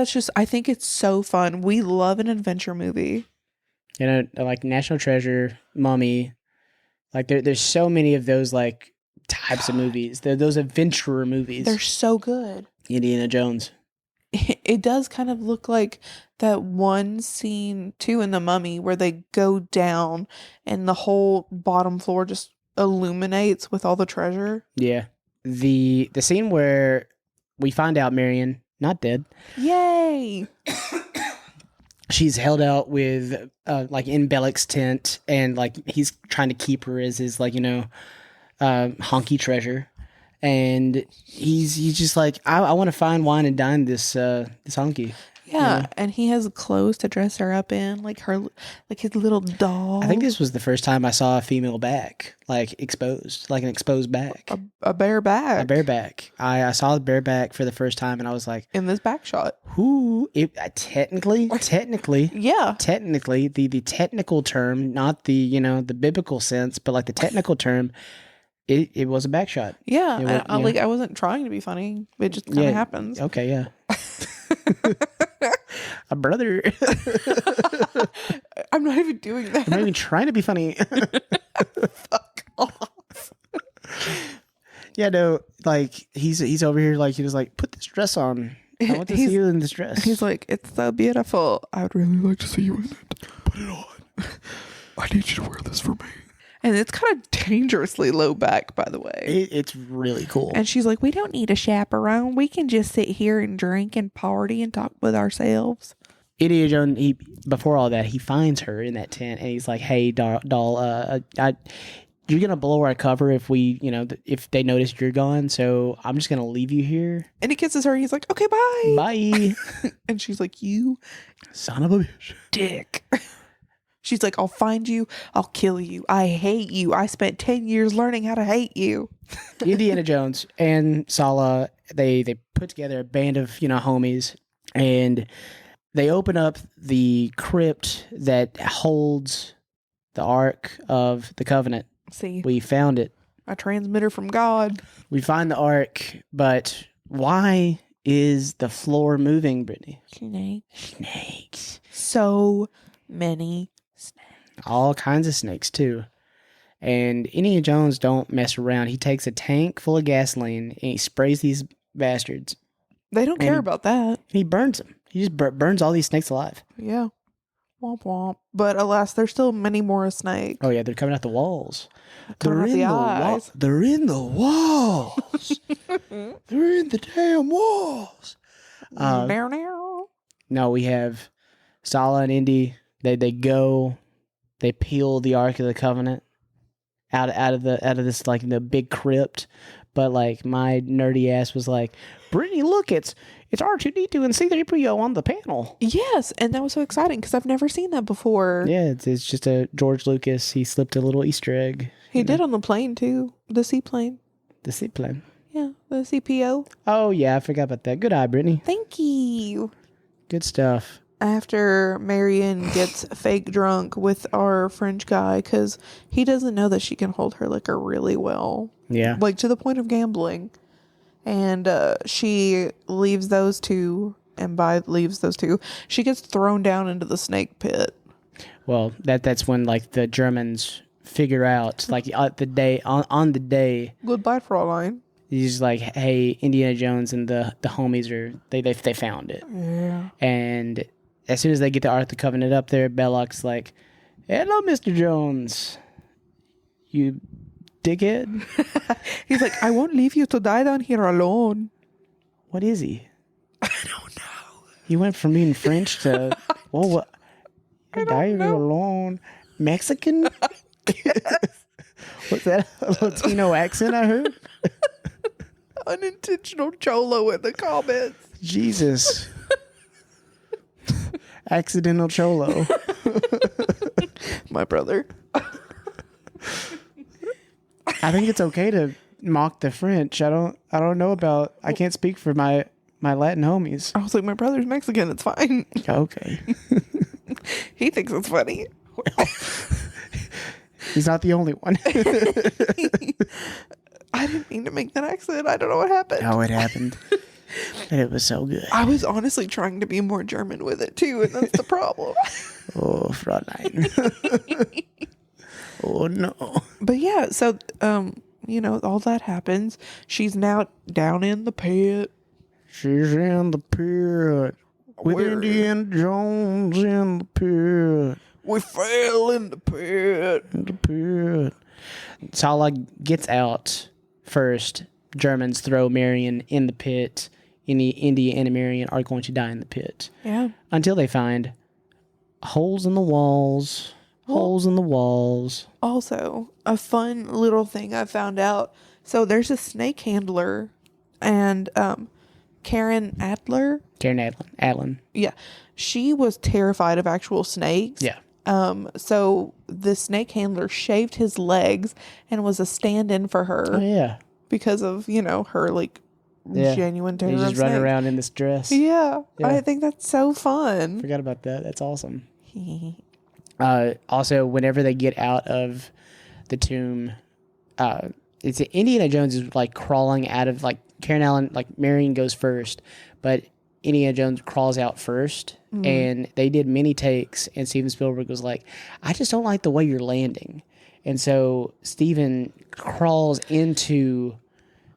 it's so fun. We love an adventure movie. You know, like National Treasure, Mummy, like there's so many of those like types of movies. Those adventurer movies. They're so good. Indiana Jones. It does kind of look like that one scene too in The Mummy where they go down and the whole bottom floor just illuminates with all the treasure. Yeah. The scene where we find out Marion not dead. Yay! She's held out with like in Bellic's tent, and like he's trying to keep her as his like, you know, honky treasure. And he's just like, I want to find wine and dine this honky. Yeah, and he has clothes to dress her up in, like his little doll. I think this was the first time I saw a female back, like exposed, like an exposed back. A bare back. A bare back. I saw the bare back for the first time, and I was like, in this back shot. who? Technically, Yeah. Technically, the technical term, not the, you know, the biblical sense, but like the technical term, it was a back shot. Yeah, It was, and I wasn't trying to be funny. It just kind of happens. Okay, yeah. A brother. I'm not even doing that. I'm not even trying to be funny. Fuck off. Yeah, no, like he's over here like he was like, put this dress on. I want to see you in this dress. He's like, it's so beautiful. I would really like to see you in it. Put it on. I need you to wear this for me. And it's kind of dangerously low back, by the way. It's really cool. And she's like, we don't need a chaperone. We can just sit here and drink and party and talk with ourselves. Indiana Jones, before all that, he finds her in that tent, and he's like, hey, doll, you're going to blow our cover if we, you know, if they notice you're gone, so I'm just going to leave you here. And he kisses her, and he's like, okay, bye. Bye. And she's like, you son of a bitch. Dick. She's like, I'll find you. I'll kill you. I hate you. I spent 10 years learning how to hate you. Indiana Jones and Sala, they put together a band of, you know, homies, and they open up the crypt that holds the Ark of the Covenant. See, We found it. a transmitter from God. We find the Ark, but why is the floor moving, Brittany? Snakes. So many snakes. All kinds of snakes, too. And Indiana Jones don't mess around. He takes a tank full of gasoline and he sprays these bastards. They don't care about that. He burns them. He just burns all these snakes alive. Yeah. Womp womp. But alas, there's still many more snakes. Oh, yeah, they're coming out the walls. Coming out the eyes. They're in the walls. They're in the damn walls. No, we have Sala and Indy. They peel the Ark of the Covenant out of this like the big crypt. But like my nerdy ass was like, Brittany, look, it's R2D2 and C3PO on the panel. Yes, and that was so exciting because I've never seen that before. Yeah, it's just a George Lucas. He slipped a little Easter egg. He did on the plane too, the seaplane. The seaplane. Yeah, the CPO. Oh yeah, I forgot about that. Good eye, Brittany. Thank you. Good stuff. After Marion gets fake drunk with our French guy because he doesn't know that she can hold her liquor really well. Yeah. Like to the point of gambling. And she leaves those two. And by leaves those two, she gets thrown down into the snake pit. Well, that's when like the Germans figure out like on the day. Goodbye, Fraulein. He's like, hey, Indiana Jones and the homies they found it. Yeah. And as soon as they get the Ark of the Covenant up there, Belloc's like, hello, Mr. Jones. You dickhead. He's like, I won't leave you to die down here alone. What is he? I don't know. He went from being French to, well, what? I die alone. Mexican? What's that? A Latino accent I heard? Unintentional cholo in the comments. Jesus. Accidental cholo. My brother. I think it's okay to mock the French. I don't know about. I can't speak for my Latin homies. I was like, my brother's Mexican. It's fine. Okay. He thinks it's funny. Well, he's not the only one. I didn't mean to make that accent. I don't know what happened. How it happened. And it was so good. I was honestly trying to be more German with it too, and that's the problem. Oh, Fräulein. Oh, no. But yeah, so, all that happens. She's now down in the pit. She's in the pit. With Where- Indiana Jones in the pit. We fell in the pit. In the pit. Sala gets out first. Germans throw Marion in the pit. Indy and Marion are going to die in the pit. Yeah. Until they find holes in the walls. Holes in the walls. Also, a fun little thing I found out. So there's a snake handler, and Karen Adler. Karen Adlin. Yeah. She was terrified of actual snakes. Yeah. So the snake handler shaved his legs and was a stand-in for her Oh, yeah. because of, her Yeah. genuine terror He's of just running snakes. around in this dress. Yeah. Yeah. I think that's so fun. Forgot about that. That's awesome. Also, whenever they get out of the tomb, it's Indiana Jones is like crawling out of Karen Allen, Marion goes first, but Indiana Jones crawls out first, and they did many takes, and Steven Spielberg was like, I just don't like the way you're landing. And so Steven crawls into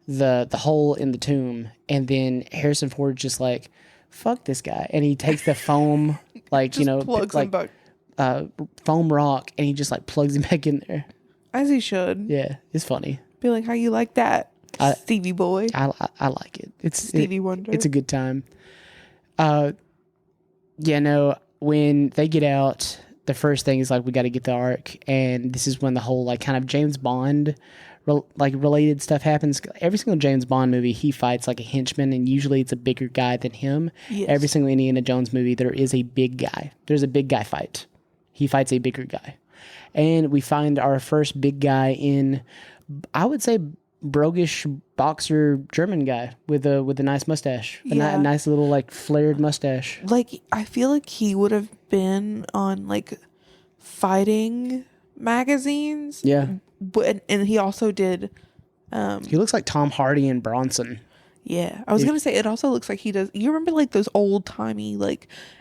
the hole in the tomb, and then Harrison Ford just like, fuck this guy. And he takes the foam, Plugs him back. foam rock, and he just plugs him back in there. As he should. Yeah, it's funny. Be like, how you like that, Stevie boy? I like it. Stevie Wonder. It's a good time. When they get out, the first thing is we got to get the Ark, and this is when the whole kind of James Bond related stuff happens. Every single James Bond movie, he fights a henchman, and usually it's a bigger guy than him. Yes. Every single Indiana Jones movie, there is a big guy. There's a big guy fight. He fights a bigger guy, and we find our first big guy in, I would say, broguish boxer German guy with a nice mustache, a nice little flared mustache. I feel like he would have been on fighting magazines. Yeah, But and he also did. he looks like Tom Hardy and Bronson. Yeah, I was gonna say it also looks like he does. You remember those old timey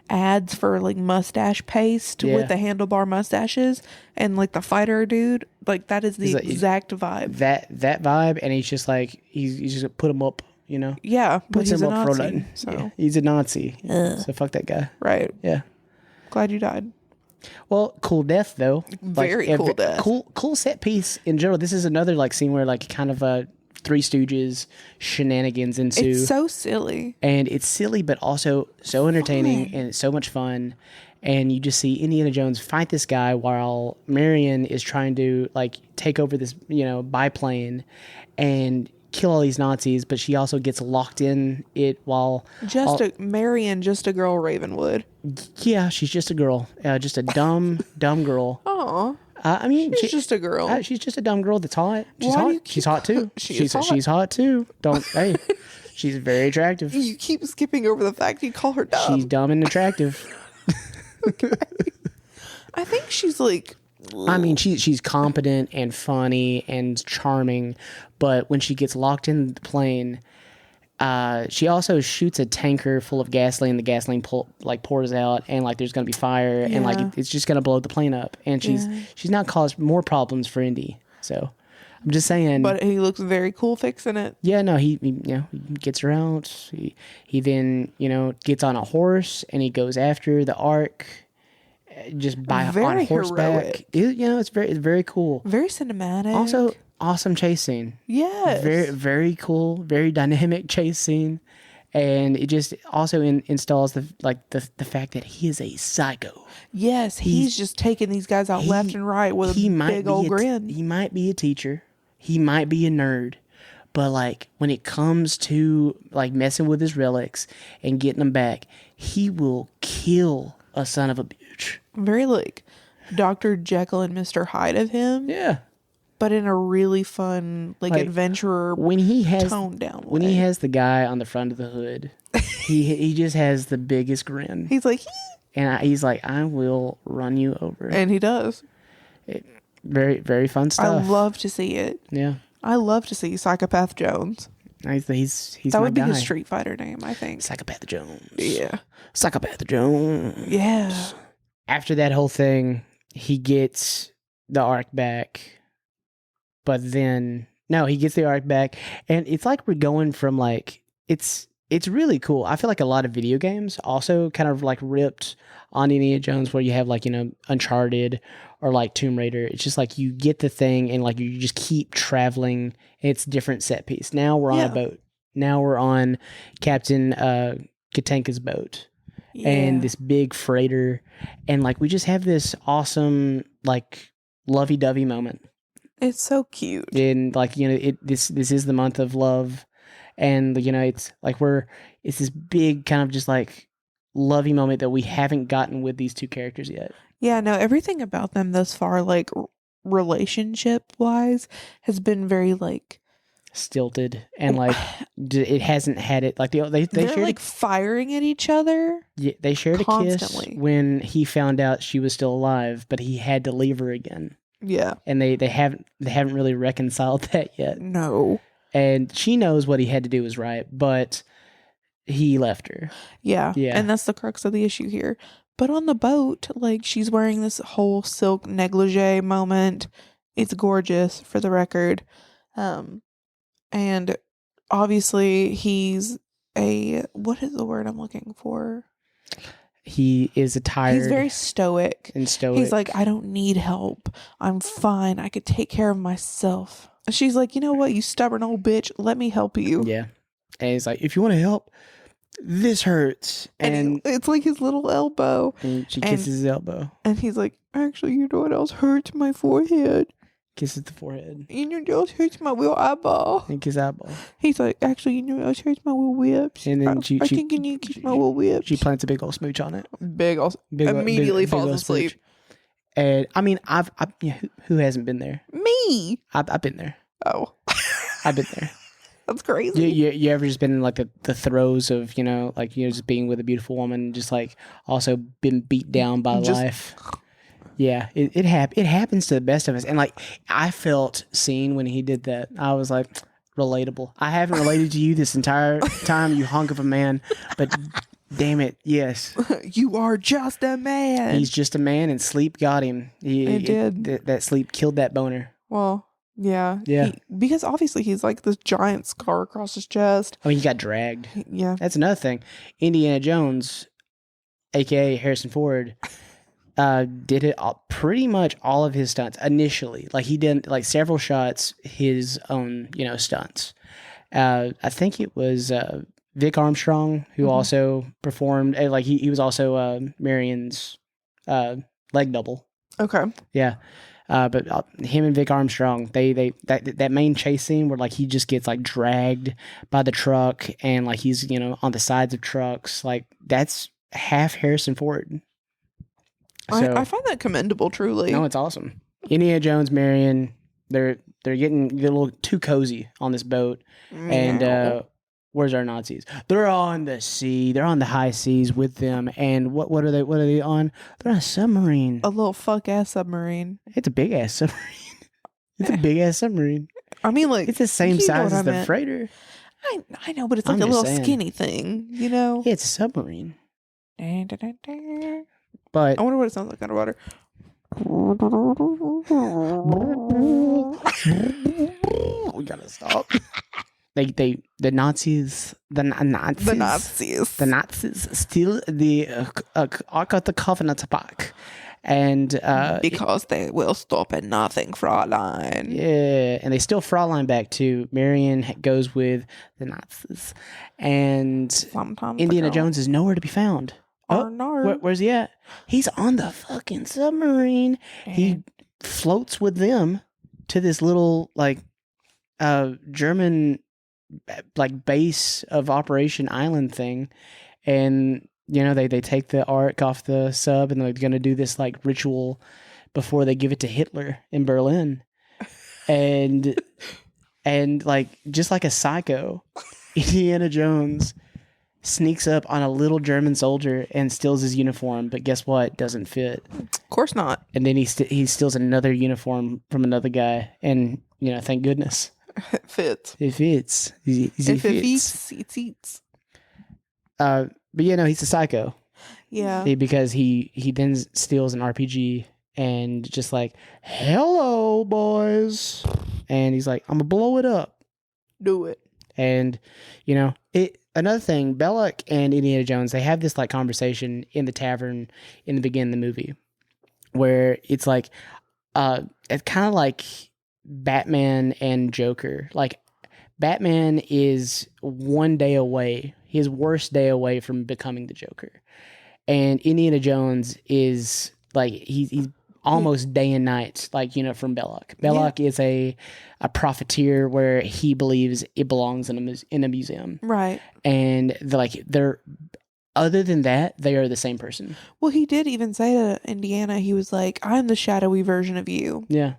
ads for mustache paste with the handlebar mustaches and the fighter dude? That is the exact vibe. That vibe, and he's just he's just put him up, Yeah, but Puts he's him a up for Nazi. nothing. So Yeah, he's a Nazi. So fuck that guy. right, Yeah. glad you died. Well, cool death though. Very cool death. Cool set piece in general. This is another scene where kind of a Three Stooges shenanigans ensue. It's so silly. And it's silly, but also so entertaining Fun. and it's so much fun. And you just see Indiana Jones fight this guy while Marion is trying to take over this, biplane and kill all these Nazis. But she also gets locked in it while Marion, just a girl Ravenwood. yeah, she's just a girl, just a dumb girl. Oh, I mean, she's just a girl. she's just a dumb girl that's hot. She's Why do hot. you keep- She's hot too. She's hot. She's hot too. Hey, she's very attractive. You keep skipping over the fact you call her dumb. She's dumb and attractive. I think she's I mean, she's competent and funny and charming, but when she gets locked in the plane, she also shoots a tanker full of gasoline. The gasoline pours out, and there's gonna be fire, and it's just gonna blow the plane up. And she's not caused more problems for Indy. So I'm just saying. But he looks very cool fixing it. Yeah, no, he gets her out. He then gets on a horse and he goes after the Ark, just on Very horseback. heroic. It's very cool. Very cinematic. Also, awesome chase scene. yes. Very very cool, very dynamic chase scene, and it just also installs the fact that he is a psycho. Yes, he's just taking these guys out left and right with a big old grin. He might be a teacher. He might be a nerd. But when it comes to messing with his relics and getting them back, he will kill a son of a bitch. Very like Dr. Jekyll and Mr. Hyde of him. Yeah. But in a really fun, like adventurer, when he has toned down when way. he has the guy on the front of the hood, he just has the biggest grin. He's like, and he's like, I will run you over. And he does. Very, very fun stuff. I love to see it. Yeah. I love to see Psychopath Jones. He's that my would be guy. his Street Fighter name, I think. Psychopath Jones. Yeah. Psychopath Jones. Yeah. After that whole thing, he gets the Ark back. But then, no, he gets the Ark back. And it's like we're going from like, it's really cool. I feel like a lot of video games also kind of like ripped on Indiana Jones, where you have like, Uncharted or like Tomb Raider. It's just like you get the thing and like you just keep traveling. It's different set piece. Now we're on a boat. Now we're on Captain Katanka's boat. Yeah. And this big freighter. And like we just have this awesome like lovey-dovey moment. It's so cute. And like, this is the month of love. And, it's like it's this big kind of just like lovey moment that we haven't gotten with these two characters yet. Yeah, no, everything about them thus far, like relationship wise, has been very like stilted. And like it hasn't had it like they're shared like firing at each other. Yeah, they shared constantly. A kiss when he found out she was still alive, but he had to leave her again. Yeah. And they haven't really reconciled that yet. No. And she knows what he had to do was right, but he left her. Yeah. And that's the crux of the issue here. But on the boat, like she's wearing this whole silk negligee moment. It's gorgeous, for the record. And obviously he's what is the word I'm looking for? He is tired. He's very stoic. He's like, I don't need help. I'm fine. I could take care of myself. And she's like, you know what, you stubborn old bitch, let me help you. Yeah. And he's like, if you want to help, this hurts. And it's like his little elbow. And she kisses his elbow. And he's like, actually, you know what else hurts? My forehead. Kisses the forehead. You know what else hurts? My little eyeball. And kiss eyeball. He's like, actually, you know what else hurts? My little whips. And then I think you need to kiss my little whips. She plants a big old smooch on it. Immediately falls asleep. Smooch. And I mean, who hasn't been there? Me. I've been there. Oh. I've been there. That's crazy. You ever just been in like the throes of, just being with a beautiful woman, just like also been beat down by life? Yeah, it happens to the best of us. And like, I felt seen when he did that. I was like, relatable. I haven't related to you this entire time, you hunk of a man, but damn it, yes. You are just a man. He's just a man, and sleep got him. It did. That sleep killed that boner. Well, yeah. Yeah. Because obviously he's like this giant scar across his chest. I mean, he got dragged. Yeah. That's another thing. Indiana Jones, a.k.a. Harrison Ford, did it pretty much all of his stunts initially. Like he did like several shots, his own, stunts. I think it was Vic Armstrong who also performed. Like he was also Marion's leg double. Okay. Yeah. But him and Vic Armstrong, that main chase scene where like he just gets like dragged by the truck and like he's on the sides of trucks, like that's half Harrison Ford. So, I find that commendable, truly. No, it's awesome. Indiana Jones, Marion, they're getting a little too cozy on this boat. And where's our Nazis? They're on the sea. They're on the high seas with them. And what are they on? They're on a submarine. A little fuck ass submarine. It's a big ass submarine. It's a big ass submarine. I mean, like, it's the same size as the freighter. I know, but it's like a little skinny thing, Yeah, it's a submarine. But I wonder what it sounds like underwater. We gotta stop. The Nazis steal the Ark of the Covenant back, and because they will stop at nothing, Fraulein. Yeah, and they steal Fraulein back too. Marion goes with the Nazis, and sometimes Indiana Jones is nowhere to be found. Where's he at? He's on the fucking submarine. He floats with them to this little like German like base of Operation Island thing, and they take the Ark off the sub and they're going to do this like ritual before they give it to Hitler in Berlin. And like, just like a psycho, Indiana Jones sneaks up on a little German soldier and steals his uniform, but guess what? Doesn't fit. Of course not. And then he steals another uniform from another guy, and thank goodness. It fits. It fits. It fits, it eats. But he's a psycho. Yeah. Because he then steals an RPG and just like, hello, boys. And he's like, I'm gonna blow it up. Do it. And, another thing, Belloc and Indiana Jones, they have this like conversation in the tavern in the beginning of the movie where it's like, it's kind of like Batman and Joker. Like, Batman is one day away, his worst day away from becoming the Joker. And Indiana Jones is like, he's almost day and night, like, from Belloc. Belloc is a profiteer where he believes it belongs in a museum. Right. And they're other than that, they are the same person. Well, he did even say to Indiana, he was like, I'm the shadowy version of you. Yeah.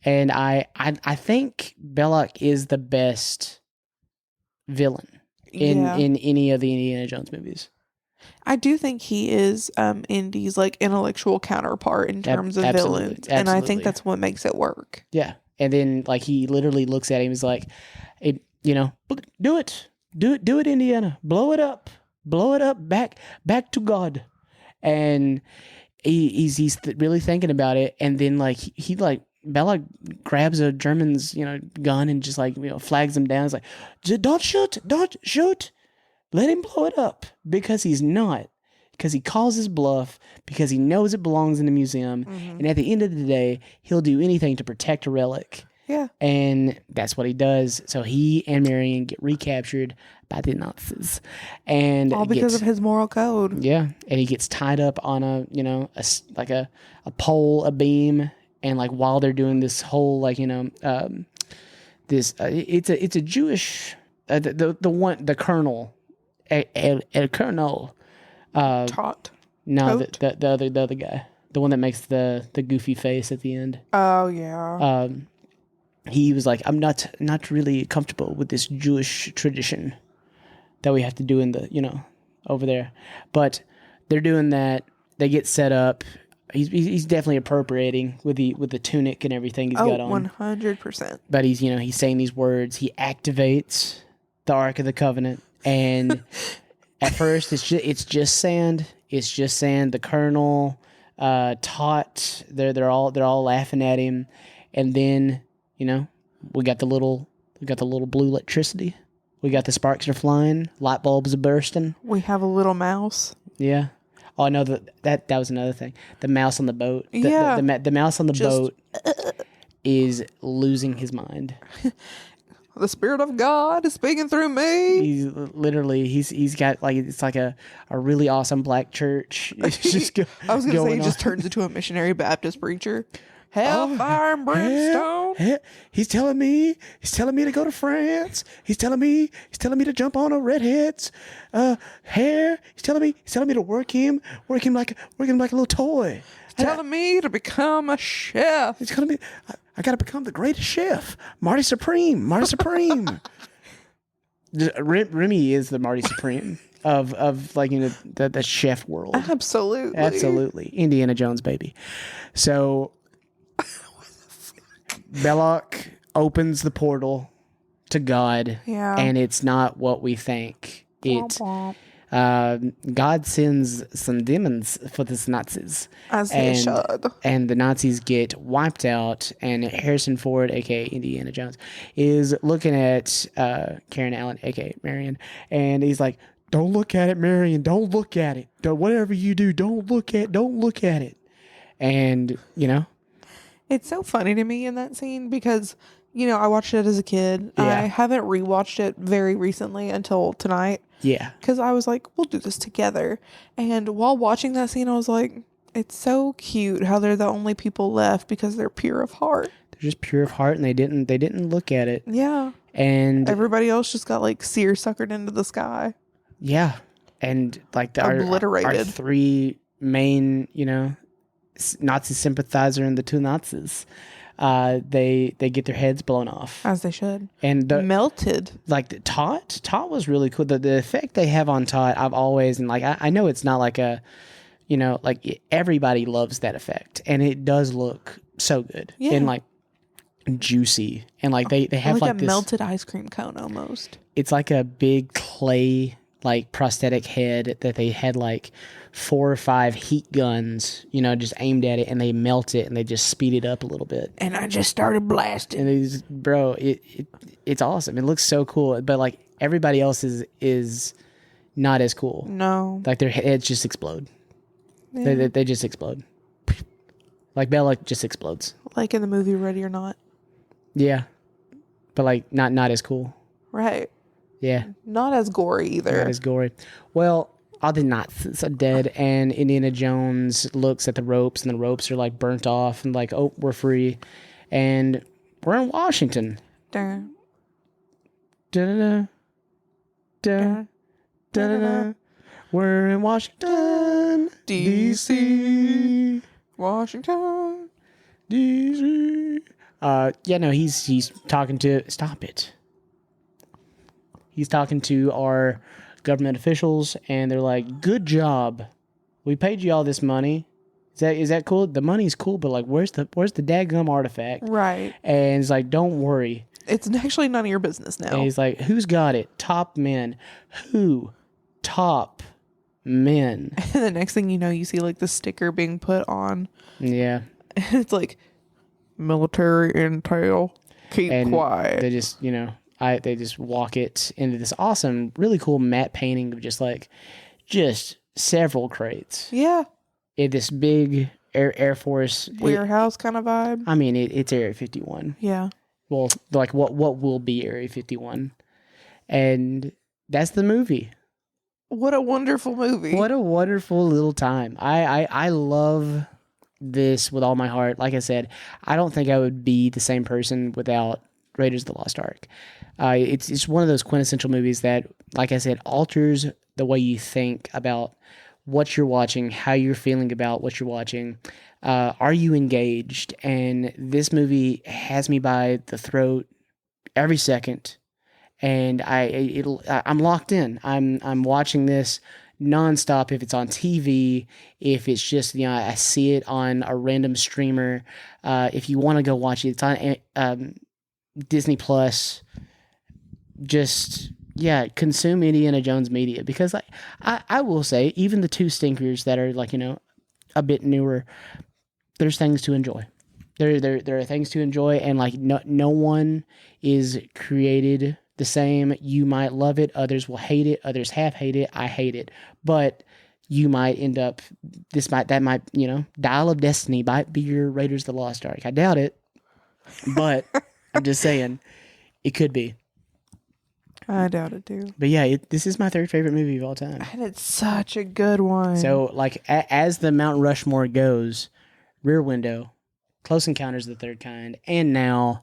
And I think Belloc is the best villain in any of the Indiana Jones movies. I do think he is Indy's like intellectual counterpart in terms of villains. And I think that's what makes it work. Yeah. And then like he literally looks at him and is like, hey, do it, Indiana, blow it up, back to God. And he's really thinking about it. And then like he Belloc grabs a German's gun and just like flags him down. He's like, don't shoot, let him blow it up, because he's not. Because he calls his bluff, because he knows it belongs in the museum. Mm-hmm. And at the end of the day, he'll do anything to protect a relic. Yeah. And that's what he does. So he and Marion get recaptured by the Nazis. And all because of his moral code. Yeah. And he gets tied up on a pole, a beam. And like while they're doing this whole it's a Jewish, the colonel. El Colonel. Tot. No, the other guy, the one that makes the goofy face at the end. Oh yeah. He was like, I'm not really comfortable with this Jewish tradition that we have to do in the over there, but they're doing that. They get set up. He's definitely appropriating with the tunic and everything he's got on. 100%. But he's saying these words. He activates the Ark of the Covenant. And at first, it's just sand. It's just sand. The Colonel, Tot, they're all laughing at him, and then we got the little blue electricity. We got the sparks are flying. Light bulbs are bursting. We have a little mouse. Yeah. Oh no, that was another thing. The mouse on the boat. The mouse on the boat is losing his mind. The Spirit of God is speaking through me. He's got like, it's like a really awesome black church. It's just I was going to say he just turns into a missionary Baptist preacher. Hellfire and brimstone. He's telling me to go to France. He's telling me to jump on a redhead's hair. He's telling me to work him like a little toy. He's telling me to become a chef. He's telling me I got to become the greatest chef, Marty Supreme. Remy is the Marty Supreme of like the chef world. Absolutely, Indiana Jones, baby. So Belloc opens the portal to God, and it's not what we think. God sends some demons for the Nazis. As they should. And the Nazis get wiped out, and Harrison Ford, a.k.a. Indiana Jones, is looking at Karen Allen, a.k.a. Marion, and he's like, don't look at it, Marion. Don't look at it. Whatever you do, don't look at it. And, It's so funny to me in that scene because, I watched it as a kid. Yeah. I haven't rewatched it very recently until tonight. Yeah. Because I was like, we'll do this together. And while watching that scene, I was like, it's so cute how they're the only people left because they're pure of heart. They're just pure of heart, and they didn't look at it. Yeah. And everybody else just got like seersuckered into the sky. Yeah. and like our Obliterated. three main, Nazi sympathizer and the two Nazis, they get their heads blown off, As they should. and Melted. like Tot was really cool. The effect they have on Tot, I've always, and like I know it's not like a, like everybody loves that effect, and it does look so good and like juicy, and like they have like a this melted ice cream cone almost. It's like a big clay like prosthetic head that they had like 4 or 5 heat guns, just aimed at it, and they melt it and they just speed it up a little bit. And I just started blasting. And it's awesome. It looks so cool, but like everybody else is not as cool. No. Like their heads just explode. Yeah. They just explode. Like Bella just explodes. Like in the movie Ready or Not. Yeah. But like not as cool. Right. Yeah. Not as gory either. Not as gory. Well, all the Nazis are dead, and Indiana Jones looks at the ropes, and the ropes are like burnt off, and like, oh, we're free, and we're in Washington. Dun, Da-da-da. Da. Da-da-da. We're in Washington, D.C. Washington. D.C. He's talking to... Stop it. He's talking to our government officials, and they're like, good job. We paid you all this money. Is that cool? The money's cool, but like, where's the dadgum artifact? Right. And he's like, don't worry. It's actually none of your business now. And he's like, who's got it? Top men. Who? Top men. And the next thing you know, you see like the sticker being put on. Yeah. And it's like, military intel. Keep quiet. They just, they just walk it into this awesome, really cool matte painting of just several crates. Yeah. In this big Air Force warehouse kind of vibe. I mean, it's Area 51. Yeah. Well, like what will be Area 51, and that's the movie. What a wonderful movie. What a wonderful little time. I love this with all my heart. Like I said, I don't think I would be the same person without Raiders of the Lost Ark. It's one of those quintessential movies that, like I said, alters the way you think about what you're watching, how you're feeling about what you're watching. Are you engaged? And this movie has me by the throat every second, and I'm locked in. I'm watching this nonstop. If it's on TV, if it's just I see it on a random streamer. If you want to go watch it, it's on Disney Plus. Just consume Indiana Jones media, because I will say, even the two stinkers that are a bit newer, there's things to enjoy. There are things to enjoy, and no one is created the same. You might love it, others will hate it, others have hated it. I hate it, but you might end up that might Dial of Destiny might be your Raiders of the Lost Ark. I doubt it, but I'm just saying it could be. I doubt it too. But yeah, this is my third favorite movie of all time. And it's such a good one. So as the Mount Rushmore goes, Rear Window, Close Encounters of the Third Kind, and now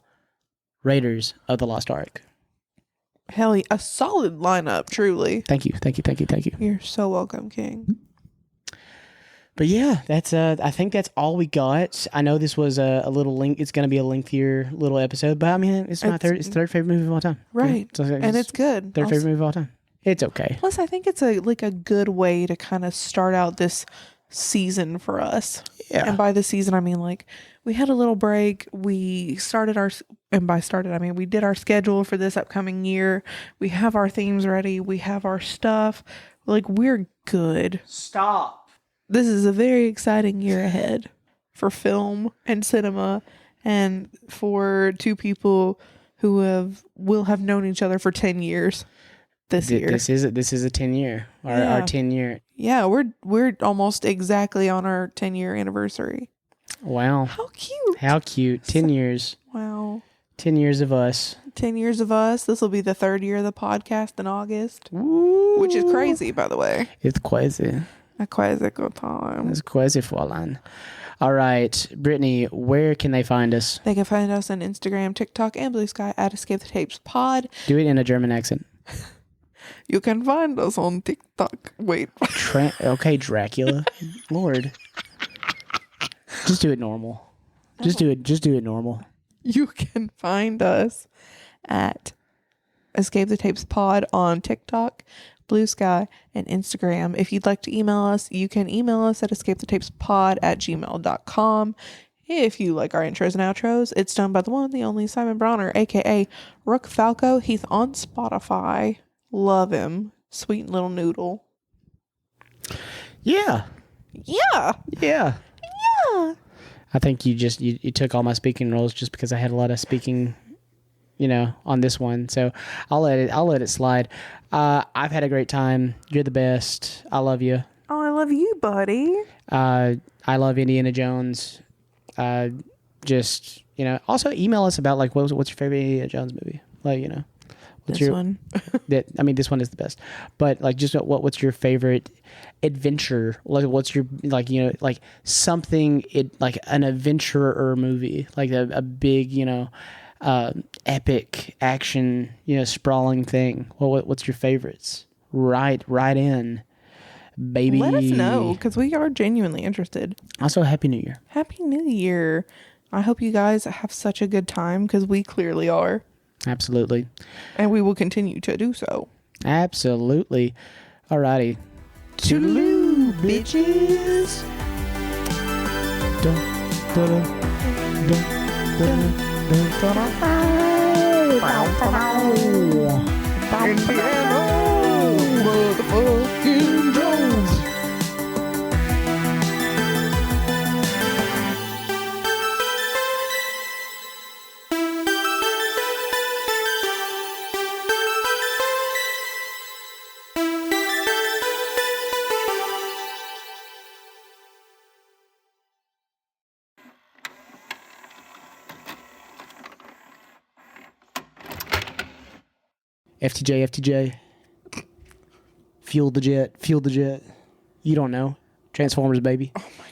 Raiders of the Lost Ark. Hell yeah, a solid lineup, truly. Thank you. You're so welcome, King. But yeah, that's I think that's all we got. I know this was a little link. It's going to be a lengthier little episode, but I mean, it's my third favorite movie of all time. Right, so and it's good. Third favorite movie of all time. It's okay. Plus, I think it's a good way to kind of start out this season for us. Yeah. And by the season, I mean we had a little break. We started we did our schedule for this upcoming year. We have our themes ready. We have our stuff. We're good. Stop. This is a very exciting year ahead for film and cinema, and for two people who will have known each other for 10 years this year. This is a 10-year. Our 10-year. Yeah, we're almost exactly on our 10-year anniversary. Wow. How cute. 10 years. Wow. 10 years of us. 10 years of us. This will be the 3rd year of the podcast in August. Ooh. Which is crazy, by the way. It's crazy. A crazy good time. It's crazy fräulein. All right, Brittany, where can they find us? They can find us on Instagram, TikTok, and Blue Sky at Escape the Tapes Pod. Do it in a German accent. You can find us on TikTok. Wait. Okay, Dracula. Lord. Just do it normal. Just do it normal. You can find us at Escape the Tapes Pod on TikTok, Blue Sky, and Instagram. If you'd like to email us, you can email us at escapethetapespod@gmail.com. If you like our intros and outros, it's done by the one, the only Simon Bronner, aka Rook Falco. He's on Spotify. Love him. Sweet little noodle. Yeah. Yeah. Yeah. Yeah. I think you took all my speaking roles just because I had a lot of speaking, on this one. So I'll let it slide. I've had a great time. You're the best. I love you. Oh, I love you, buddy. I love Indiana Jones. Also email us about like what's your favorite Indiana Jones movie? Like, what's This one. This one is the best. But like, just what's your favorite adventure? Like, what's your something like an adventure movie, like a big epic action sprawling thing. Well, what's your favorites? Right in, baby. Let us know, because we are genuinely interested. Also, Happy New Year. Happy New Year. I hope you guys have such a good time, because we clearly are. Absolutely. And we will continue to do so. Absolutely. Alrighty. Toodaloo, bitches. Dun, dun, dun, dun, dun, Indiana, motherfucking Jones. FTJ. Fuel the jet. You don't know. Transformers, baby. Oh my